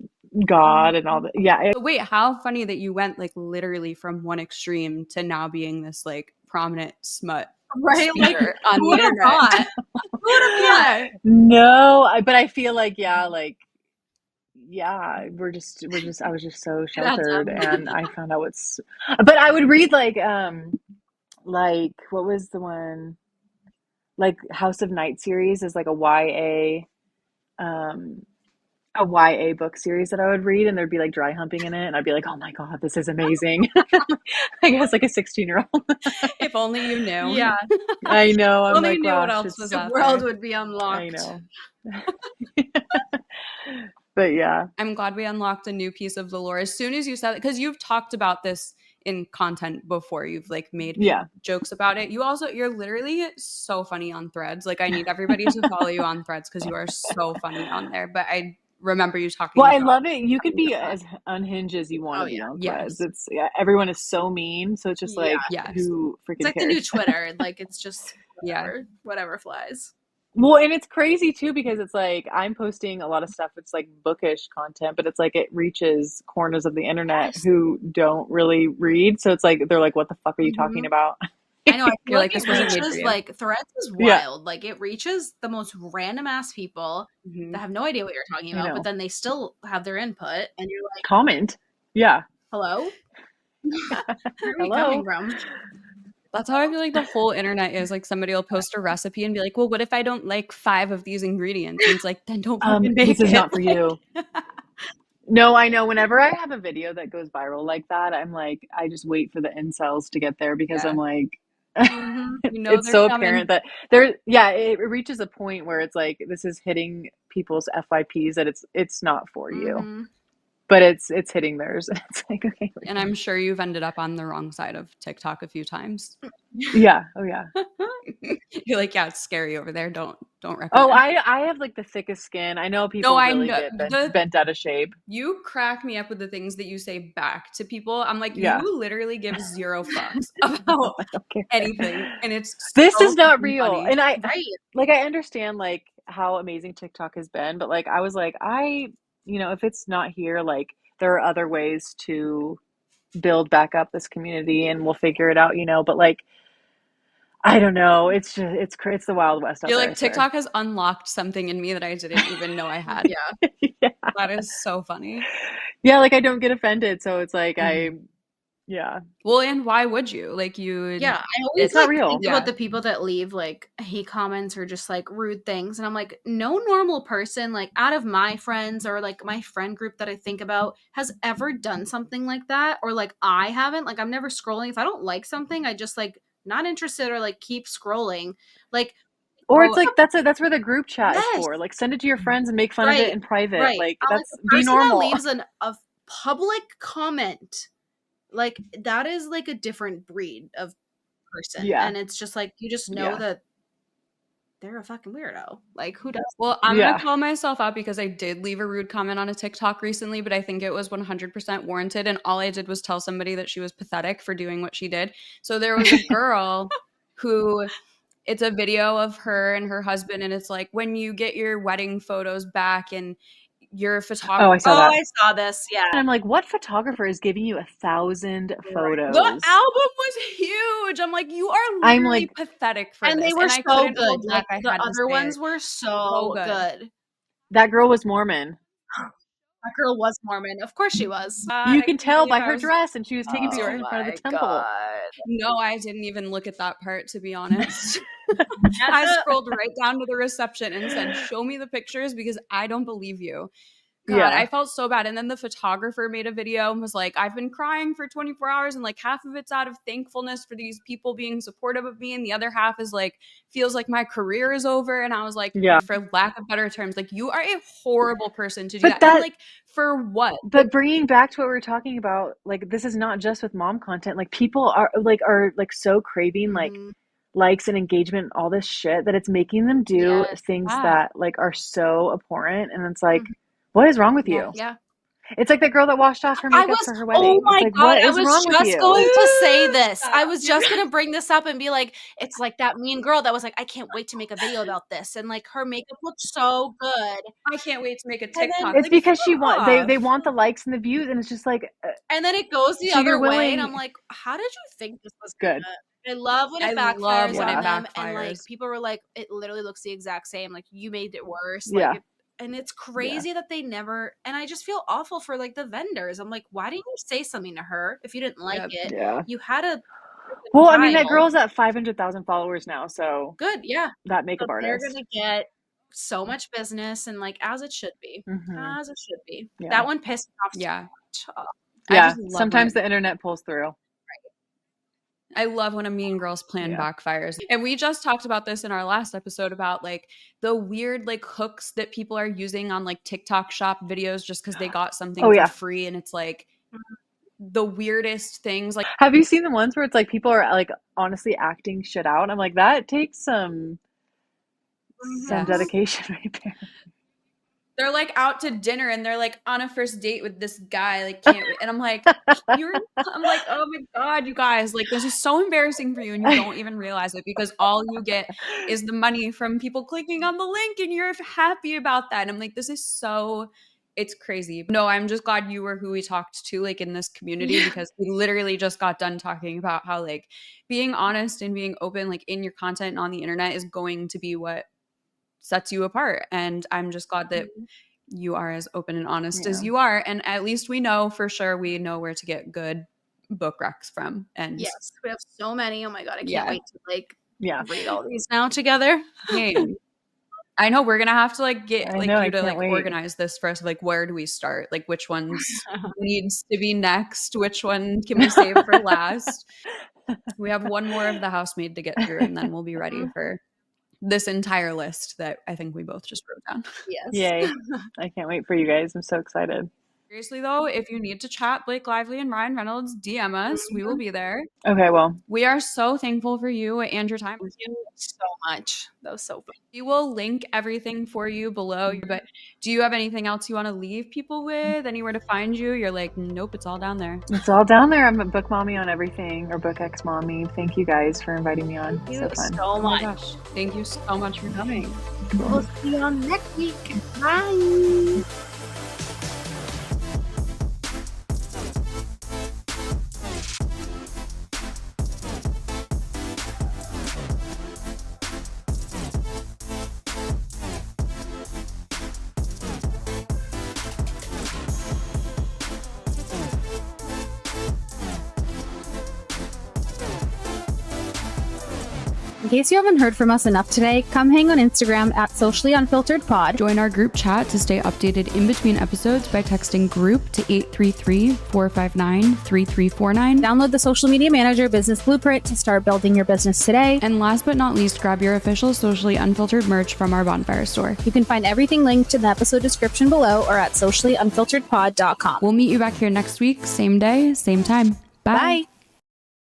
God and all that. Yeah. But wait, how funny that you went like literally from one extreme to now being this like prominent smut right, like speaker on who the would have internet. thought? Who would have thought? No, but I feel like, yeah, like, yeah, I was just so sheltered, and I found out but I would read like what was the one, like House of Night series is like a YA book series that I would read, and there'd be like dry humping in it, and I'd be like, oh my God, this is amazing. I guess like a 16-year-old. If only you knew. Yeah. I know. I'm Only like, knew what gosh, else was The out world there. would be unlocked. I know. But yeah. I'm glad we unlocked a new piece of the lore. As soon as you said it, because you've talked about this in content before, you've like made jokes about it. You're literally so funny on Threads. Like, I need everybody to follow you on Threads because you are so funny on there. But I remember you talking Well, I about love it. You could be as unhinged as you want to be on Threads. It's everyone is so mean, so it's just like, who freaking It's like cares? the new Twitter. Like, it's just whatever flies. Well, and it's crazy too, because it's like I'm posting a lot of stuff. It's like bookish content, but it's like it reaches corners of the internet who don't really read. So it's like they're like, "What the fuck are you talking about?" I know. I feel like this it wasn't made for reaches you. like Threads is wild. Like, it reaches the most random ass people that have no idea what you're talking about, but then they still have their input, and you're like, comment. Yeah. hello. Where are we Hello. coming from? That's how I feel like the whole internet is. Like, somebody will post a recipe and be like, well, what if I don't like 5 of these ingredients? And it's like, then don't fucking make this is it. not for you. No, I know. Whenever I have a video that goes viral like that, I'm like, I just wait for the incels to get there, because I'm like, it's so apparent that it reaches a point where it's like, this is hitting people's FYPs, that it's not for you. But it's hitting theirs. It's like, okay. And I'm sure you've ended up on the wrong side of TikTok a few times. Yeah. Oh yeah. You're like, yeah, it's scary over there. Don't recommend. Oh, I have like the thickest skin. I know people really get bent out of shape. You crack me up with the things that you say back to people. I'm like, you literally give 0 fucks about anything, and this is not real. Funny. And I understand like how amazing TikTok has been, but like I was like, if it's not here, like there are other ways to build back up this community, and we'll figure it out, but like, I don't know. It's just, it's the Wild West. You're like, TikTok has unlocked something in me that I didn't even know I had. Yeah. That is so funny. Yeah. Like, I don't get offended. So it's like, Well, and why would you? Like, I always it's not real. Think about the people that leave like hate comments or just like rude things, and I'm like, no normal person, like out of my friends or like my friend group that I think about, has ever done something like that. Or like, I haven't. Like, I'm never scrolling. If I don't like something, I just like not interested, or like keep scrolling. Like, or it's like that's where the group chat is for. Like, send it to your friends and make fun of it in private. Like, that's be normal. That leaves a public comment, like that is like a different breed of person. And it's just like, you just know that they're a fucking weirdo. Like, who does? Well, I'm going to call myself out because I did leave a rude comment on a TikTok recently, but I think it was 100% warranted. And all I did was tell somebody that she was pathetic for doing what she did. So there was a girl who, it's a video of her and her husband. And it's like, when you get your wedding photos back and you're a photographer. Oh, I saw that. I saw this. Yeah. And I'm like, what photographer is giving you 1,000 photos? The album was huge. I'm like, you are literally pathetic for and this. They were and I so couldn't good. hold back. Like, the other ones were so good. That girl was Mormon. That girl was Mormon. Of course she was. You can tell by her dress, and she was taking pictures in front of the temple. God. No, I didn't even look at that part, to be honest. I scrolled right down to the reception and said, show me the pictures because I don't believe you. God, I felt so bad. And then the photographer made a video and was like, I've been crying for 24 hours and like half of it's out of thankfulness for these people being supportive of me. And the other half is like, feels like my career is over. And I was like, for lack of better terms, like you are a horrible person to do that. And like, for what? But bringing back to what we were talking about, like, this is not just with mom content. Like, people are so craving like likes and engagement and all this shit that it's making them do things that like are so abhorrent. And it's like, what is wrong with you? Yeah. It's like the girl that washed off her makeup for her wedding. Oh my like, God, what I is was wrong with just you? going to say this. I was just going to bring this up and be like, it's like that mean girl that was like, I can't wait to make a video about this. And like her makeup looked so good. I can't wait to make a TikTok. It's because they want the likes and the views, and it's just like. And then it goes the other way, and I'm like, how did you think this was good? I love when it backfires on them, and like people were like, it literally looks the exact same. Like you made it worse. Like, and it's crazy that they never, and I just feel awful for like the vendors. I'm like, why didn't you say something to her if you didn't like it? Yeah. You had a Well, I mean, that girl's at 500,000 followers now, so good, that makeup artist. They're gonna get so much business, and like as it should be. As it should be. Yeah. That one pissed me off so much. Yeah, sometimes the internet pulls through. I love when a mean girl's plan backfires. And we just talked about this in our last episode about like the weird like hooks that people are using on like TikTok shop videos just because they got something for free. And it's like the weirdest things. Like, have you seen the ones where it's like people are like honestly acting shit out? I'm like, that takes some dedication right there. They're like out to dinner and they're like on a first date with this guy, like can't wait. And I'm like, I'm like, oh my God, you guys, like this is so embarrassing for you and you don't even realize it because all you get is the money from people clicking on the link and you're happy about that. And I'm like, it's crazy. No, I'm just glad you were who we talked to like in this community because we literally just got done talking about how like being honest and being open like in your content and on the internet is going to be what sets you apart. And I'm just glad that you are as open and honest as you are. And at least we know for sure, we know where to get good book recs from. And yes, we have so many. Oh my God, I can't wait to like read all these now together. I know we're gonna have to like get like you to like organize this for us. Like, where do we start? Like, which ones needs to be next? Which one can we save for last? We have one more of the housemaid to get through, and then we'll be ready for this entire list that I think we both just wrote down. Yes. Yay. I can't wait for you guys. I'm so excited. Seriously though, if you need to chat Blake Lively and Ryan Reynolds, DM us. We will be there. Okay, well. We are so thankful for you and your time. Thank you so much. That was so fun. We will link everything for you below. But do you have anything else you want to leave people with? Anywhere to find you? You're like, nope, it's all down there. It's all down there. I'm a book mommy on everything, or bookxmommy. Thank you guys for inviting me on. Thank you so fun. so much. Gosh. Thank you so much for coming. We'll see you on next week. Bye. In case you haven't heard from us enough today, come hang on Instagram at sociallyunfilteredpod. Join our group chat to stay updated in between episodes by texting group to 833-459-3349. Download the Social Media Manager Business Blueprint to start building your business today. And last but not least, grab your official Socially Unfiltered merch from our Bonfire store. You can find everything linked in the episode description below or at sociallyunfilteredpod.com. We'll meet you back here next week, same day, same time. Bye. Bye.